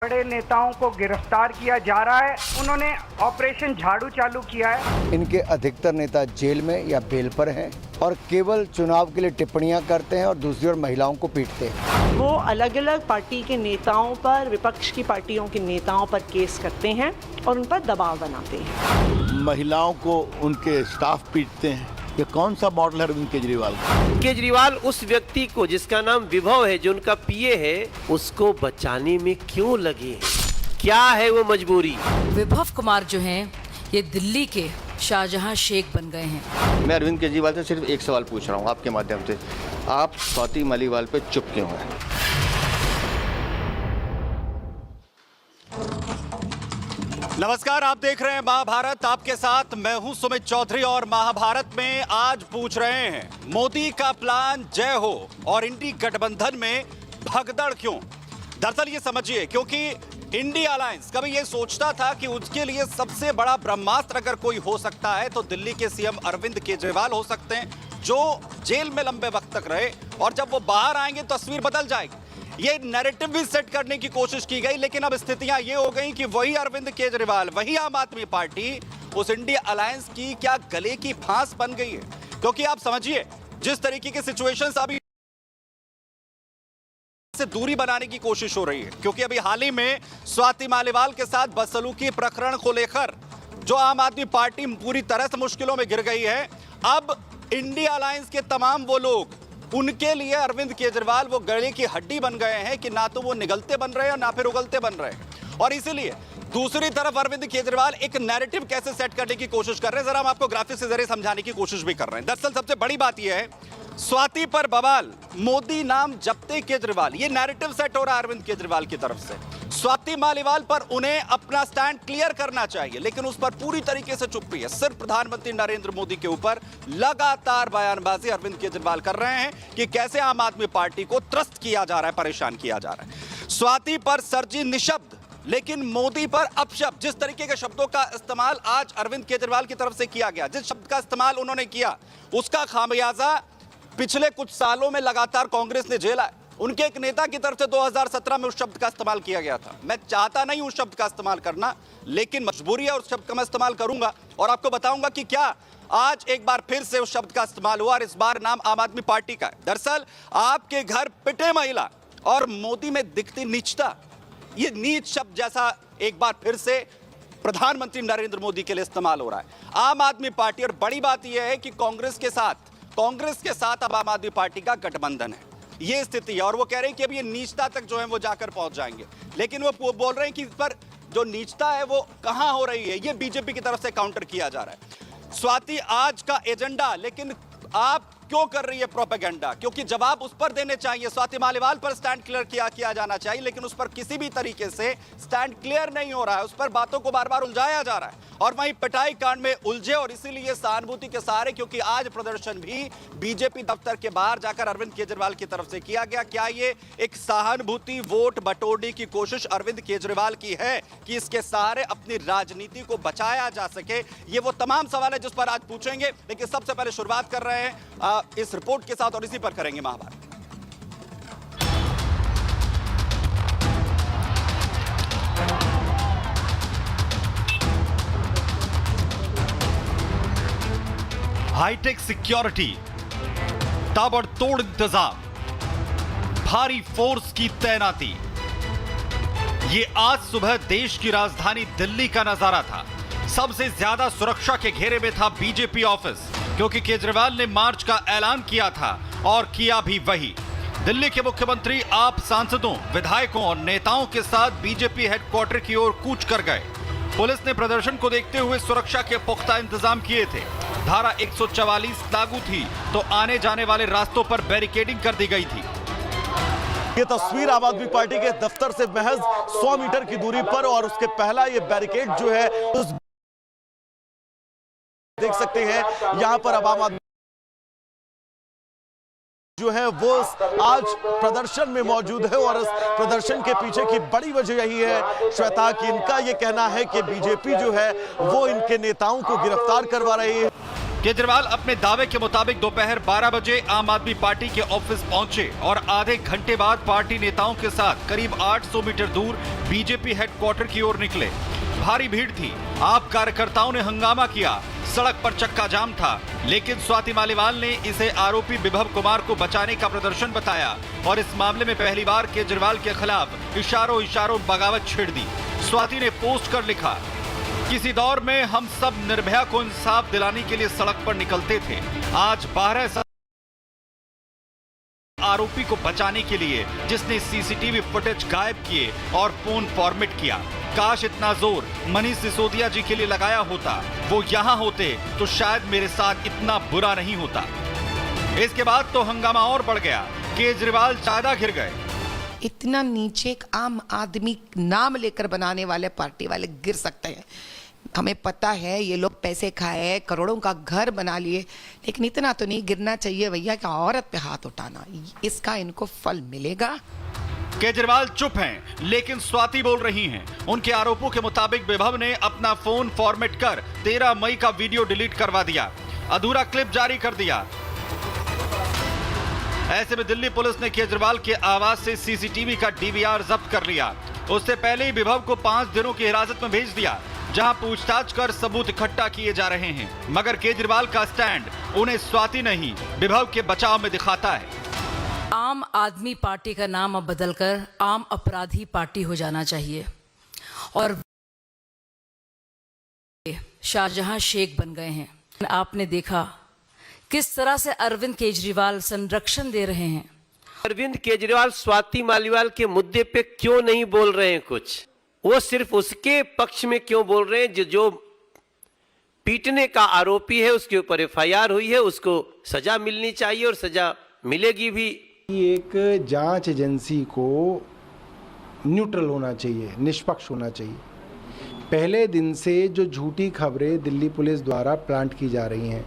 बड़े नेताओं को गिरफ्तार किया जा रहा है। उन्होंने ऑपरेशन झाड़ू चालू किया है। इनके अधिकतर नेता जेल में या बेल पर हैं और केवल चुनाव के लिए टिप्पणियां करते हैं और दूसरी ओर महिलाओं को पीटते हैं। वो अलग अलग पार्टी के नेताओं पर, विपक्ष की पार्टियों के नेताओं पर केस करते हैं और उन पर दबाव बनाते हैं। महिलाओं को उनके स्टाफ पीटते हैं। ये कौन सा मॉडल है अरविंद केजरीवाल का? केजरीवाल उस व्यक्ति को जिसका नाम विभव है, जो उनका पीए है, उसको बचाने में क्यों लगे? क्या है वो मजबूरी? विभव कुमार जो हैं, ये दिल्ली के शाहजहां शेख बन गए हैं। मैं अरविंद केजरीवाल से सिर्फ एक सवाल पूछ रहा हूँ आपके माध्यम से, आप स्वाति मालीवाल पे चुप क्यों हैं? नमस्कार, आप देख रहे हैं महाभारत। आपके साथ मैं हूं सुमित चौधरी और महाभारत में आज पूछ रहे हैं, मोदी का प्लान जय हो और इंडी गठबंधन में भगदड़ क्यों? दरअसल ये समझिए, क्योंकि इंडी अलायंस कभी ये सोचता था कि उसके लिए सबसे बड़ा ब्रह्मास्त्र अगर कोई हो सकता है तो दिल्ली के सीएम अरविंद केजरीवाल हो सकते हैं, जो जेल में लंबे वक्त तक रहे और जब वो बाहर आएंगे तस्वीर बदल जाएगी। ये नैरेटिव भी सेट करने की कोशिश की गई, लेकिन अब स्थितियां ये हो गई कि वही अरविंद केजरीवाल, वही आम आदमी पार्टी उस इंडिया अलायंस की क्या गले की फांस बन गई है। क्योंकि आप समझिए, जिस तरीके की सिचुएशंस अभी से दूरी बनाने की कोशिश हो रही है, क्योंकि अभी हाल ही में स्वाति मालीवाल के साथ बदसलूकी प्रकरण को लेकर जो आम आदमी पार्टी पूरी तरह से मुश्किलों में गिर गई है, अब इंडिया अलायंस के तमाम वो लोग, उनके लिए अरविंद केजरीवाल वो गले की हड्डी बन गए हैं कि ना तो वो निगलते बन रहे हैं और ना फिर उगलते बन रहे हैं। और इसीलिए दूसरी तरफ अरविंद केजरीवाल एक नैरेटिव कैसे सेट करने की कोशिश कर रहे हैं, जरा हम आपको ग्राफिक्स के जरिए समझाने की कोशिश भी कर रहे हैं। दरअसल सबसे बड़ी बात यह है, स्वाति पर बवाल, मोदी नाम जपते केजरीवाल, ये नैरेटिव सेट हो रहा है अरविंद केजरीवाल की तरफ से। स्वाति मालीवाल पर उन्हें अपना स्टैंड क्लियर करना चाहिए, लेकिन उस पर पूरी तरीके से चुप्पी है। सिर्फ प्रधानमंत्री नरेंद्र मोदी के ऊपर लगातार बयानबाजी अरविंद केजरीवाल कर रहे हैं कि कैसे आम आदमी पार्टी को त्रस्त किया जा रहा है, परेशान किया जा रहा है। स्वाति पर सरजी निशब्द, लेकिन मोदी पर अपशब्द। जिस तरीके के शब्दों का इस्तेमाल आज अरविंद केजरीवाल की तरफ से किया गया, जिस शब्द का इस्तेमाल उन्होंने किया, उसका खामियाजा पिछले कुछ सालों में लगातार कांग्रेस ने झेला है। उनके एक नेता की तरफ से 2017 में उस शब्द का इस्तेमाल किया गया था। मैं चाहता नहीं उस शब्द का इस्तेमाल करना, लेकिन मजबूरी है, उस शब्द का मैं इस्तेमाल करूंगा और आपको बताऊंगा कि क्या आज एक बार फिर से उस शब्द का इस्तेमाल हुआ और इस बार नाम आम आदमी पार्टी का है। दरअसल आपके घर पिटे महिला और मोदी में दिखती नीचता, ये नीच शब्द जैसा एक बार फिर से प्रधानमंत्री नरेंद्र मोदी के लिए इस्तेमाल हो रहा है। आम आदमी पार्टी, और बड़ी बात यह है कि कांग्रेस के साथ अब आम आदमी पार्टी का गठबंधन है, ये स्थिति है। और वो कह रहे हैं कि अब ये नीचता तक जो है वो जाकर पहुंच जाएंगे, लेकिन वो बोल रहे हैं कि इस पर जो नीचता है वो कहां हो रही है, ये बीजेपी की तरफ से काउंटर किया जा रहा है। स्वाति आज का एजेंडा, लेकिन आप क्यों कर रही है प्रोपेगेंडा? क्योंकि जवाब उस पर देने चाहिए। स्वाति मालीवाल पर स्टैंड क्लियर किया जाना चाहिए, लेकिन उस पर किसी भी तरीके से स्टैंड क्लियर नहीं हो रहा है। उस पर बातों को बार बार उलझाया जा रहा है और वहीं पिटाई कांड में उलझे, और इसीलिए सहानुभूति के सहारे, क्योंकि आज प्रदर्शन भी बीजेपी दफ्तर के बाहर जाकर अरविंद केजरीवाल की तरफ से किया गया। क्या ये एक सहानुभूति वोट बटोरने की कोशिश अरविंद केजरीवाल की है कि इसके सहारे अपनी राजनीति को बचाया जा सके? ये वो तमाम सवाल है जिस पर आज पूछेंगे, लेकिन सबसे पहले शुरुआत कर रहे हैं इस रिपोर्ट के साथ और इसी पर करेंगे महाभारत। हाईटेक सिक्योरिटी, ताबड़तोड़ इंतजाम, भारी फोर्स की तैनाती, ये आज सुबह देश की राजधानी दिल्ली का नजारा था। सबसे ज्यादा सुरक्षा के घेरे में था बीजेपी ऑफिस, क्योंकि केजरीवाल ने मार्च का ऐलान किया था और किया भी वही। दिल्ली के मुख्यमंत्री आप सांसदों, विधायकों और नेताओं के साथ बीजेपी हेडक्वार्टर की ओर कूच कर गए। पुलिस ने प्रदर्शन को देखते हुए सुरक्षा के पुख्ता इंतजाम किए थे। धारा 144 लागू थी, तो आने जाने वाले रास्तों पर बैरिकेडिंग कर दी गई थी। ये तस्वीर आम आदमी पार्टी के दफ्तर से महज 100 मीटर की दूरी पर, और उसके पहला ये बैरिकेड जो है उस देख सकते हैं यहां पर अब आम आदमी जो है वो आज प्रदर्शन में मौजूद है, और इस प्रदर्शन के पीछे की बड़ी वजह यही है श्वेता, कि इनका ये कहना है कि बीजेपी जो है वो इनके नेताओं को गिरफ्तार करवा रही है। केजरीवाल अपने दावे के मुताबिक दोपहर 12 बजे आम आदमी पार्टी के ऑफिस पहुंचे और आधे घंटे बाद पार्टी नेताओं के साथ करीब 800 मीटर दूर बीजेपी हेडक्वार्टर की ओर निकले। भारी भीड़ थी। आप कार्यकर्ताओं ने हंगामा किया, सड़क पर चक्का जाम था, लेकिन स्वाति मालीवाल ने इसे आरोपी विभव कुमार को बचाने का प्रदर्शन बताया और इस मामले में पहली बार केजरीवाल के खिलाफ इशारों बगावत छेड़ दी। स्वाति ने पोस्ट कर लिखा, किसी दौर में हम सब निर्भया को इंसाफ दिलाने के लिए सड़क पर निकलते थे। आज 12 आरोपी को बचाने के लिए जिसने सीसीटीवी फुटेज गायब किए और फोन फॉर्मेट किया। काश इतना जोर मनीष सिसोदिया जी के लिए लगाया होता, वो यहां होते तो शायद मेरे साथ इतना बुरा नहीं होता। इसके बाद तो हंगामा और बढ़ गया। केजरीवाल ज्यादा घिर गए। इतना नीचे एक आम आदमी नाम लेकर बनाने वाले पार्टी वाले गिर सकते हैं। हमें पता है ये लोग पैसे खाए, करोड़ों का घर बना लिए, लेकिन इतना तो नहीं गिरना चाहिए भैया कि औरत पे हाथ उठाना। इसका इनको फल मिलेगा। केजरीवाल चुप हैं, लेकिन स्वाति बोल रही हैं। उनके आरोपों के मुताबिक विभव ने अपना फोन फॉर्मेट कर 13 मई का वीडियो डिलीट करवा दिया, अधूरा क्लिप जारी कर दिया। ऐसे में दिल्ली पुलिस ने केजरीवाल के आवास से सीसीटीवी का डीवीआर जब्त कर लिया। उससे पहले ही विभव को 5 दिनों की हिरासत में भेज दिया, जहां पूछताछ कर सबूत इकट्ठा किए जा रहे हैं। मगर केजरीवाल का स्टैंड उन्हें स्वाति नहीं, विभव के बचाव में दिखाता है। आम आदमी पार्टी का नाम अब बदलकर आम अपराधी पार्टी हो जाना चाहिए और शाहजहां शेख बन गए हैं। आपने देखा किस तरह से अरविंद केजरीवाल संरक्षण दे रहे हैं। अरविंद केजरीवाल स्वाति मालीवाल के मुद्दे पे क्यों नहीं बोल रहे हैं कुछ? वो सिर्फ उसके पक्ष में क्यों बोल रहे हैं? जो पीटने का आरोपी है उसके ऊपर एफआईआर हुई है, उसको सजा मिलनी चाहिए और सजा मिलेगी भी। एक जांच एजेंसी को न्यूट्रल होना चाहिए, निष्पक्ष होना चाहिए। पहले दिन से जो झूठी खबरें दिल्ली पुलिस द्वारा प्लांट की जा रही हैं,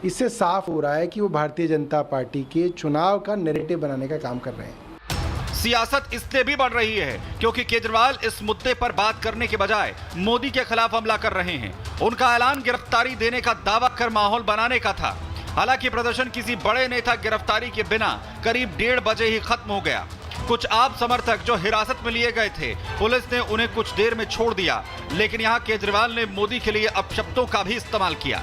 इससे साफ हो रहा है कि वो भारतीय जनता पार्टी के चुनाव का नैरेटिव बनाने का काम कर रहे हैं। सियासत इसलिए भी बढ़ रही है क्योंकि केजरीवाल इस मुद्दे पर बात करने के बजाय मोदी के खिलाफ हमला कर रहे हैं। उनका ऐलान गिरफ्तारी देने का दावा कर माहौल बनाने का था। हालांकि प्रदर्शन किसी बड़े नेता गिरफ्तारी के बिना करीब 1:30 बजे ही खत्म हो गया। कुछ आप समर्थक जो हिरासत में लिए गए थे, पुलिस ने उन्हें कुछ देर में छोड़ दिया, लेकिन यहाँ केजरीवाल ने मोदी के लिए अपशब्दों का भी इस्तेमाल किया।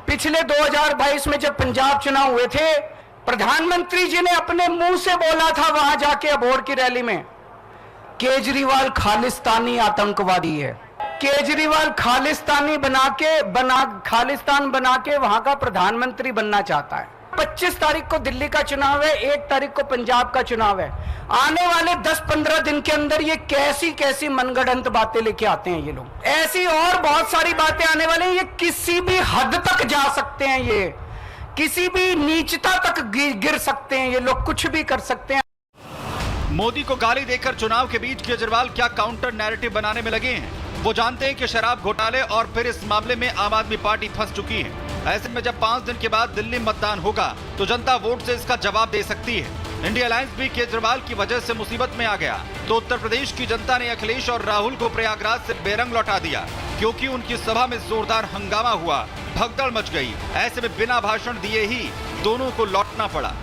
पिछले 2022 में जब पंजाब चुनाव हुए थे, प्रधानमंत्री जी ने अपने मुंह से बोला था वहां जाके अबोहर की रैली में, केजरीवाल खालिस्तानी आतंकवादी है। केजरीवाल खालिस्तान बना के वहां का प्रधानमंत्री बनना चाहता है। 25 तारीख को दिल्ली का चुनाव है, 1 तारीख को पंजाब का चुनाव है। आने वाले 10-15 दिन के अंदर ये कैसी मनगढ़ंत बातें लेके आते हैं ये लोग। ऐसी और बहुत सारी बातें आने वाली हैं। ये किसी भी हद तक जा सकते हैं, ये किसी भी नीचता तक गिर सकते हैं, ये लोग कुछ भी कर सकते हैं। मोदी को गाली देकर चुनाव के बीच केजरीवाल क्या काउंटर नैरेटिव बनाने में लगे हैं? वो जानते हैं कि शराब घोटाले और फिर इस मामले में आम आदमी पार्टी फंस चुकी है। ऐसे में जब 5 दिन के बाद दिल्ली मतदान होगा तो जनता वोट से इसका जवाब दे सकती है। इंडिया अलायंस भी केजरीवाल की वजह से मुसीबत में आ गया तो उत्तर प्रदेश की जनता ने अखिलेश और राहुल को प्रयागराज से बेरंग लौटा दिया, क्योंकि उनकी सभा में जोरदार हंगामा हुआ, भगदड़ मच गई। ऐसे में बिना भाषण दिए ही दोनों को लौटना पड़ा।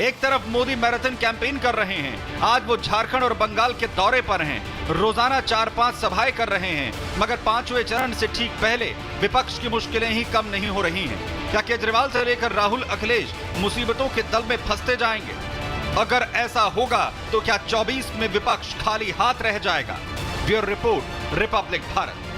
एक तरफ मोदी मैराथन कैंपेन कर रहे हैं, आज वो झारखंड और बंगाल के दौरे पर हैं, रोजाना 4-5 सभाएं कर रहे हैं, मगर 5वें चरण से ठीक पहले विपक्ष की मुश्किलें ही कम नहीं हो रही हैं। क्या केजरीवाल से लेकर राहुल अखिलेश मुसीबतों के दल में फंसते जाएंगे? अगर ऐसा होगा तो क्या 24 में विपक्ष खाली हाथ रह जाएगा? Bureau report, Republic Bharat.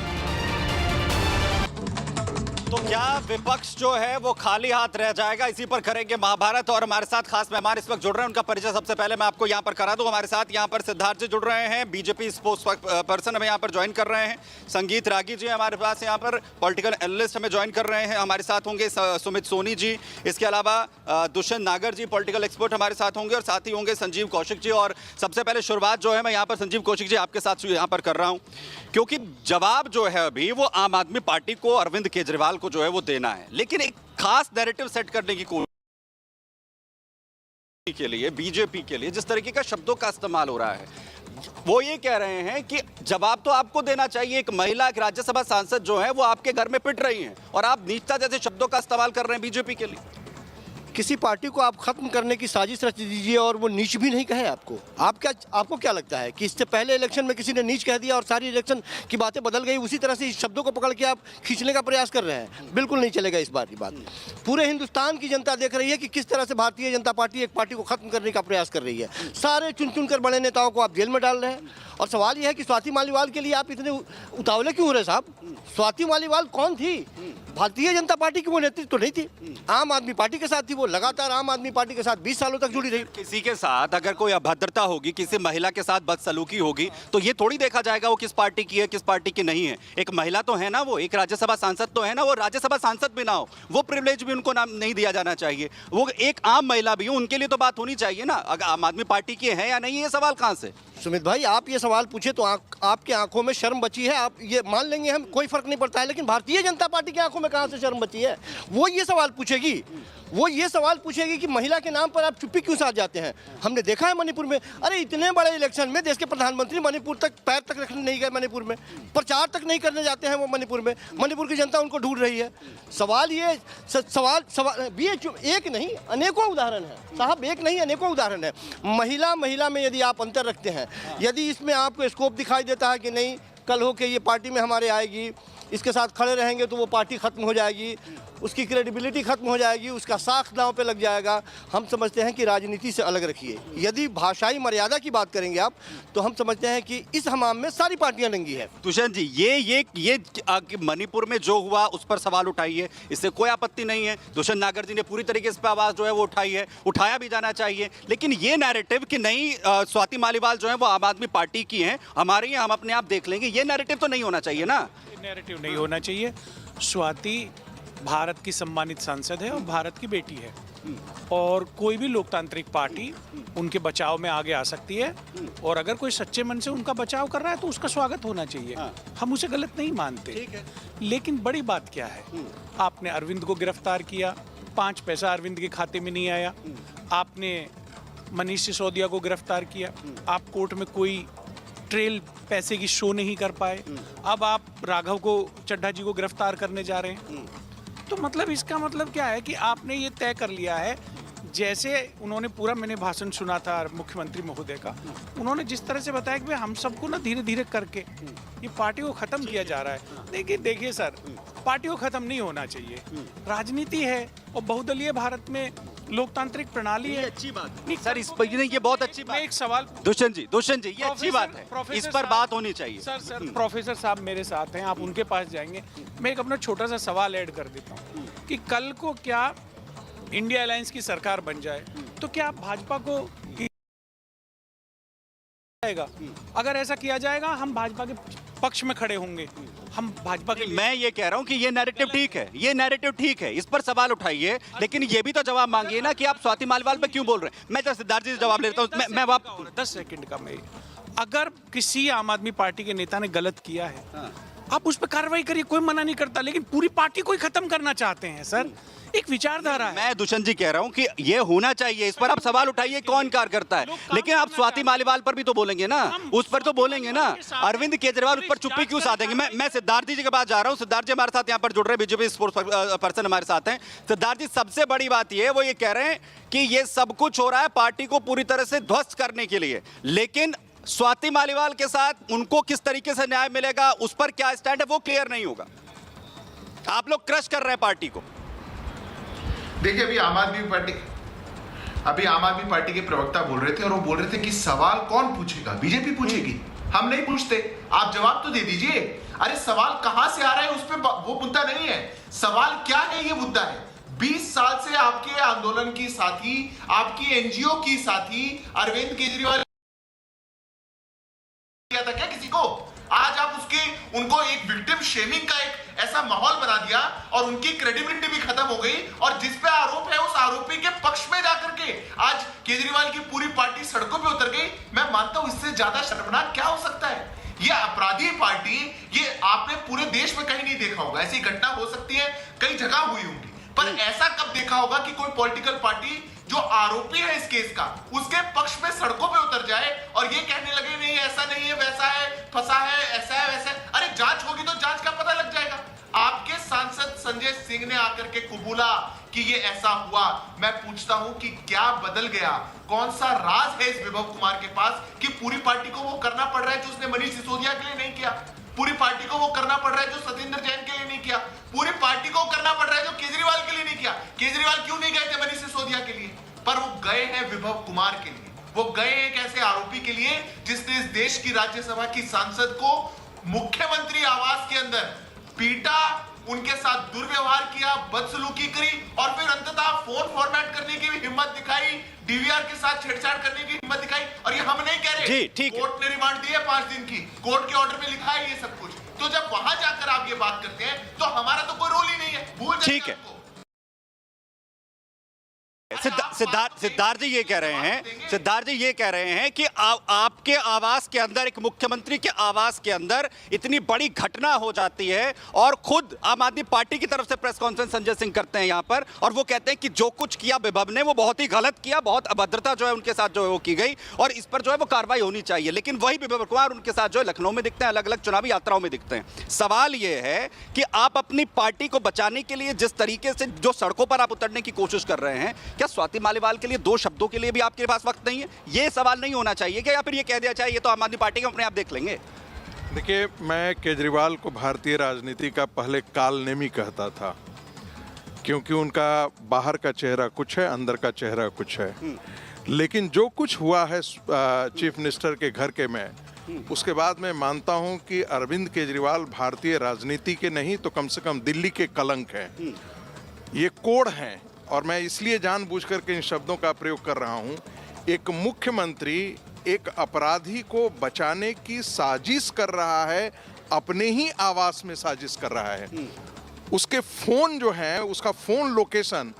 तो क्या विपक्ष जो है वो खाली हाथ रह जाएगा? इसी पर करेंगे महाभारत। और हमारे साथ खास मेहमान इस वक्त जुड़ रहे हैं, उनका परिचय सबसे पहले मैं आपको यहाँ पर करा दूं। हमारे साथ यहाँ पर सिद्धार्थ जी जुड़ रहे हैं, बीजेपी स्पोक्स पर्सन हमें यहाँ पर ज्वाइन कर रहे हैं। संगीत रागी जी हमारे पास यहाँ पर पॉलिटिकल एनालिस्ट हमें ज्वाइन कर रहे हैं। हमारे साथ होंगे सुमित सोनी जी, इसके अलावा दुष्यंत नागर जी पॉलिटिकल एक्सपर्ट हमारे साथ होंगे, और साथ ही होंगे संजीव कौशिक जी। और सबसे पहले शुरुआत जो है मैं यहाँ पर संजीव कौशिक जी आपके साथ यहाँ पर कर रहा हूँ, क्योंकि जवाब जो है अभी वो आम आदमी पार्टी को, अरविंद केजरीवाल को जो है वो देना है, लेकिन एक खास नैरेटिव सेट करने की कोशिश के लिए बीजेपी के लिए जिस तरीके का शब्दों का इस्तेमाल हो रहा है, वो ये कह रहे हैं कि जवाब तो आपको देना चाहिए। एक महिला, एक राज्यसभा सांसद जो है वो आपके घर में पिट रही हैं और आप नीचता जैसे शब्दों का इस्तेमाल कर रहे हैं बीजेपी के लिए। किसी पार्टी को आप खत्म करने की साजिश रच दीजिए और वो नीच भी नहीं कहे आपको। आपको क्या लगता है कि इससे पहले इलेक्शन में किसी ने नीच कह दिया और सारी इलेक्शन की बातें बदल गई, उसी तरह से इस शब्दों को पकड़ के आप खींचने का प्रयास कर रहे हैं? बिल्कुल नहीं चलेगा इस बार की बात। पूरे हिंदुस्तान की जनता देख रही है कि किस तरह से भारतीय जनता पार्टी एक पार्टी को खत्म करने का प्रयास कर रही है। सारे चुन चुन कर बड़े नेताओं को आप जेल में डाल रहे हैं। और सवाल यह है कि स्वाति मालीवाल के लिए आप इतने उतावले क्यों हो रहे साहब? स्वाति मालीवाल कौन थी? भारतीय जनता पार्टी की वो नेतृत्व तो नहीं थी, आम आदमी पार्टी के साथ थी। वो लगातार आम आदमी पार्टी के साथ 20 सालों तक जुड़ी रही। किसी के साथ अगर कोई अभद्रता होगी, किसी महिला के साथ बदसलूकी होगी, तो ये थोड़ी देखा जाएगा वो किस पार्टी की है, किस पार्टी की नहीं है। एक महिला तो है ना, वो एक राज्यसभा सांसद तो है ना, वो राज्यसभा सांसद भी ना हो, वो प्रिविलेज भी उनको नाम नहीं दिया जाना चाहिए। वो एक आम महिला भी हो, उनके लिए तो बात होनी चाहिए ना। अगर आम आदमी पार्टी की है या नहीं, ये सवाल कहाँ से? सुमित भाई, आप ये सवाल पूछे तो आपके आंखों में शर्म बची है, आप ये मान लेंगे, हम कोई फर्क नहीं पड़ता है। लेकिन भारतीय जनता पार्टी की आंखों में कहां से शर्म बची है? वो ये सवाल पूछेगी कि महिला के नाम पर आप चुप्पी क्यों साध जाते हैं। हमने देखा है मणिपुर में, अरे इतने बड़े इलेक्शन में देश के प्रधानमंत्री मणिपुर तक पैर तक रखने नहीं गए, मणिपुर में प्रचार तक नहीं करने जाते हैं वो मणिपुर में। मणिपुर की जनता उनको ढूंढ रही है। सवाल भी एक नहीं अनेकों उदाहरण है साहब, एक नहीं अनेकों उदाहरण है। महिला में यदि आप अंतर रखते हैं, यदि इसमें आपको स्कोप दिखाई देता है कि नहीं कल हो के ये पार्टी में हमारे आएगी, इसके साथ खड़े रहेंगे तो वो पार्टी खत्म हो जाएगी, उसकी क्रेडिबिलिटी खत्म हो जाएगी, उसका साख दांव पे लग जाएगा, हम समझते हैं कि राजनीति से अलग रखिए। यदि भाषाई मर्यादा की बात करेंगे आप, तो हम समझते हैं कि इस हमाम में सारी पार्टियां नंगी है। दुष्यंत जी, ये मणिपुर में जो हुआ उस पर सवाल उठाइए, इससे कोई आपत्ति नहीं है। दुष्यंत नागर जी ने पूरी तरीके से आवाज जो है वो उठाई है, उठाया भी जाना चाहिए। लेकिन ये नैरेटिव कि नहीं स्वाति मालीवाल जो है वो आम आदमी पार्टी की हैं, हमारी हैं, हम अपने आप देख लेंगे, ये नैरेटिव तो नहीं होना चाहिए ना। नैरेटिव नहीं होना चाहिए। स्वाति भारत की सम्मानित सांसद है और भारत की बेटी है, और कोई भी लोकतांत्रिक पार्टी उनके बचाव में आगे आ सकती है। और अगर कोई सच्चे मन से उनका बचाव कर रहा है तो उसका स्वागत होना चाहिए। हम उसे गलत नहीं मानते। लेकिन बड़ी बात क्या है, आपने अरविंद को गिरफ्तार किया, 5 पैसा अरविंद के खाते में नहीं आया। आपने मनीष सिसोदिया को गिरफ्तार किया, आप कोर्ट में कोई ट्रेल पैसे की शो नहीं कर पाए। अब आप राघव को, चड्ढा जी को गिरफ्तार करने जा रहे हैं। तो मतलब इसका मतलब क्या है कि आपने ये तय कर लिया है, जैसे उन्होंने पूरा, मैंने भाषण सुना था मुख्यमंत्री महोदय का, उन्होंने जिस तरह से बताया कि हम सबको ना धीरे धीरे करके ये पार्टी को खत्म किया जा रहा है। देखिए सर, पार्टी को खत्म नहीं होना चाहिए। राजनीति है और बहुदलीय भारत में लोकतांत्रिक प्रणाली है। अच्छी बात है सर, इस पर ये बहुत अच्छी बात। एक सवाल दुष्यंत जी, ये अच्छी बात है, इस पर बात होनी चाहिए। सर प्रोफेसर साहब मेरे साथ हैं, आप उनके पास जाएंगे। मैं एक अपना छोटा सा सवाल ऐड कर देता हूँ कि कल को क्या इंडिया अलायंस की सरकार बन जाए तो क्या भाजपा को जाएगा? अगर ऐसा किया जाएगा, हम भाजपा के पक्ष में खड़े होंगे, हम भाजपा के। मैं ये कह रहा हूँ कि ये नैरेटिव ठीक है, ये नैरेटिव ठीक है, इस पर सवाल उठाइए, लेकिन ये भी तो जवाब मांगिए ना कि आप स्वाति मालीवाल पे क्यों बोल रहे हैं। मैं तो सिद्धार्थ जी से जवाब लेता हूँ। मैं 10 सेकंड का मैं, अगर किसी आम आदमी पार्टी के नेता ने गलत किया है, आप उस पर कार्रवाई करिए, कोई मना नहीं करता। लेकिन पूरी पार्टी को ही खत्म करना चाहते हैं सर, एक विचारधारा है। मैं दुष्यंत जी कह रहा हूं कि ये होना चाहिए, इस पर आप सवाल उठाइए कौन कार्य करता है। लेकिन आप स्वाति मालीवाल पर भी तो बोलेंगे ना, उस पर तो बोलेंगे ना। अरविंद केजरीवाल उस पर चुप्पी क्यों साधेंगे? मैं सिद्धार्थ जी के पास जा रहा हूं। सिद्धार्थ जी हमारे साथ यहाँ पर जुड़ रहे हैं, बीजेपी स्पोर्ट्स पर्सन हमारे साथ हैं। सिद्धार्थ जी, सबसे बड़ी बात ये, वो ये कह रहे हैं कि ये सब कुछ हो रहा है पार्टी को पूरी तरह से ध्वस्त करने के लिए, लेकिन स्वाति मालीवाल के साथ उनको किस तरीके से न्याय मिलेगा, उस पर क्या स्टैंड है, वो क्लियर नहीं होगा। आप लोग क्रश कर रहे हैं पार्टी को। देखिए, अभी आम आदमी पार्टी के प्रवक्ता बोल रहे थे, और वो बोल रहे थे कि सवाल कौन पूछेगा, बीजेपी पूछेगी, हम नहीं पूछते। आप जवाब तो दे दीजिए। अरे सवाल कहां से आ रहा है, उस पर वो मुद्दा नहीं है। सवाल क्या है, ये मुद्दा है। 20 साल से आपके आंदोलन की साथी, आपकी एनजीओ की साथी अरविंद केजरीवाल था क्या किसी को? आज आप उनको एक विक्टिम शेमिंग का एक ऐसा माहौल बना दिया, और उनकी क्रेडिबिलिटी भी खत्म हो गई। और जिस पे आरोप है, उस आरोपी के पक्ष में जाकर के आज केजरीवाल की पूरी पार्टी सड़कों पे उतर गई। मैं मानता हूं इससे ज्यादा शर्मनाक क्या हो सकता है? ये अपराधी पार्टी, ये आपने पूरे देश में कहीं नहीं देखा होगा। ऐसी घटना हो सकती है, कई जगह हुई होंगी, पर ऐसा कब देखा होगा कि कोई पॉलिटिकल पार्टी जो आरोपी है इस केस का उसके पक्ष में सड़कों पे उतर जाए और ये कहने लगे नहीं ऐसा नहीं है, वैसा है, फंसा है, ऐसा है, वैसा है। अरे जांच होगी तो जांच का पता लग जाएगा। आपके सांसद संजय सिंह ने आकर के कबूला कि ये ऐसा हुआ। मैं पूछता हूं कि क्या बदल गया, कौन सा राज है इस विभव कुमार के पास कि पूरी पार्टी को वो करना पड़ रहा है जो उसने मनीष सिसोदिया के लिए नहीं किया, पूरी पार्टी को वो करना पड़ रहा है जो सत्येंद्र जैन के लिए नहीं किया, पूरी पार्टी को करना पड़ रहा है जो केजरीवाल के लिए नहीं किया। केजरीवाल क्यों नहीं गए थे मनीष सिसोदिया के लिए, पर वो गए हैं विभव कुमार के लिए। वो गए एक ऐसे आरोपी के लिए जिसने इस देश की राज्यसभा की सांसद को मुख्यमंत्री आवास के अंदर पीटा, उनके साथ दुर्व्यवहार किया, बदसलूकी करी और फिर अंततः फोन फॉर्मेट करने की भी हिम्मत दिखाई, डीवीआर के साथ छेड़छाड़ करने की हिम्मत दिखाई। और ये हम नहीं कह रहे जी, ठीक है। कोर्ट ने रिमांड दिया 5 दिन की, कोर्ट के ऑर्डर में लिखा है ये सब कुछ। तो जब वहां जाकर आप ये बात करते हैं तो हमारा तो कोई रोल ही नहीं है, भूल जाइए ठीक है। आपको। सिद्धार्थ जी ये कह रहे हैं कि आपके आवास के अंदर, एक मुख्यमंत्री के आवास के अंदर इतनी बड़ी घटना हो जाती है और खुद आम आदमी पार्टी की तरफ से प्रेस कॉन्फ्रेंस संजय सिंह करते हैं यहां पर, और वो कहते हैं कि जो कुछ किया विभव ने वो बहुत ही गलत किया, बहुत अभद्रता जो है उनके साथ जो है वो की गई और इस पर जो है वो कार्रवाई होनी चाहिए। लेकिन वही विभव कुमार उनके साथ जो है लखनऊ में दिखते हैं, अलग अलग चुनावी यात्राओं में दिखते हैं। सवाल ये है कि आप अपनी पार्टी को बचाने के लिए जिस तरीके से जो सड़कों पर आप उतरने की कोशिश कर रहे हैं, क्या स्वाति मालीवाल के लिए 2 शब्दों के लिए भी आपके पास वक्त नहीं है? ये सवाल नहीं होना चाहिए क्या, या फिर ये कह दिया चाहिए तो आम आदमी पार्टी के अपने आप देख लेंगे? देखिए, मैं केजरीवाल को भारतीय राजनीति का पहले कालनेमी कहता था, क्योंकि उनका बाहर का चेहरा कुछ है, अंदर का चेहरा कुछ है। लेकिन जो कुछ हुआ है चीफ मिनिस्टर के घर के में, उसके बाद मैं मानता हूं कि अरविंद केजरीवाल भारतीय राजनीति के नहीं तो कम से कम दिल्ली के कलंक हैं। ये कोड हैं और मैं इसलिए जानबूझकर के इन शब्दों का प्रयोग कर रहा हूं। एक मुख्यमंत्री एक अपराधी को बचाने की साजिश कर रहा है, अपने ही आवास में साजिश कर रहा है। उसके फोन जो है, उसका फोन लोकेशन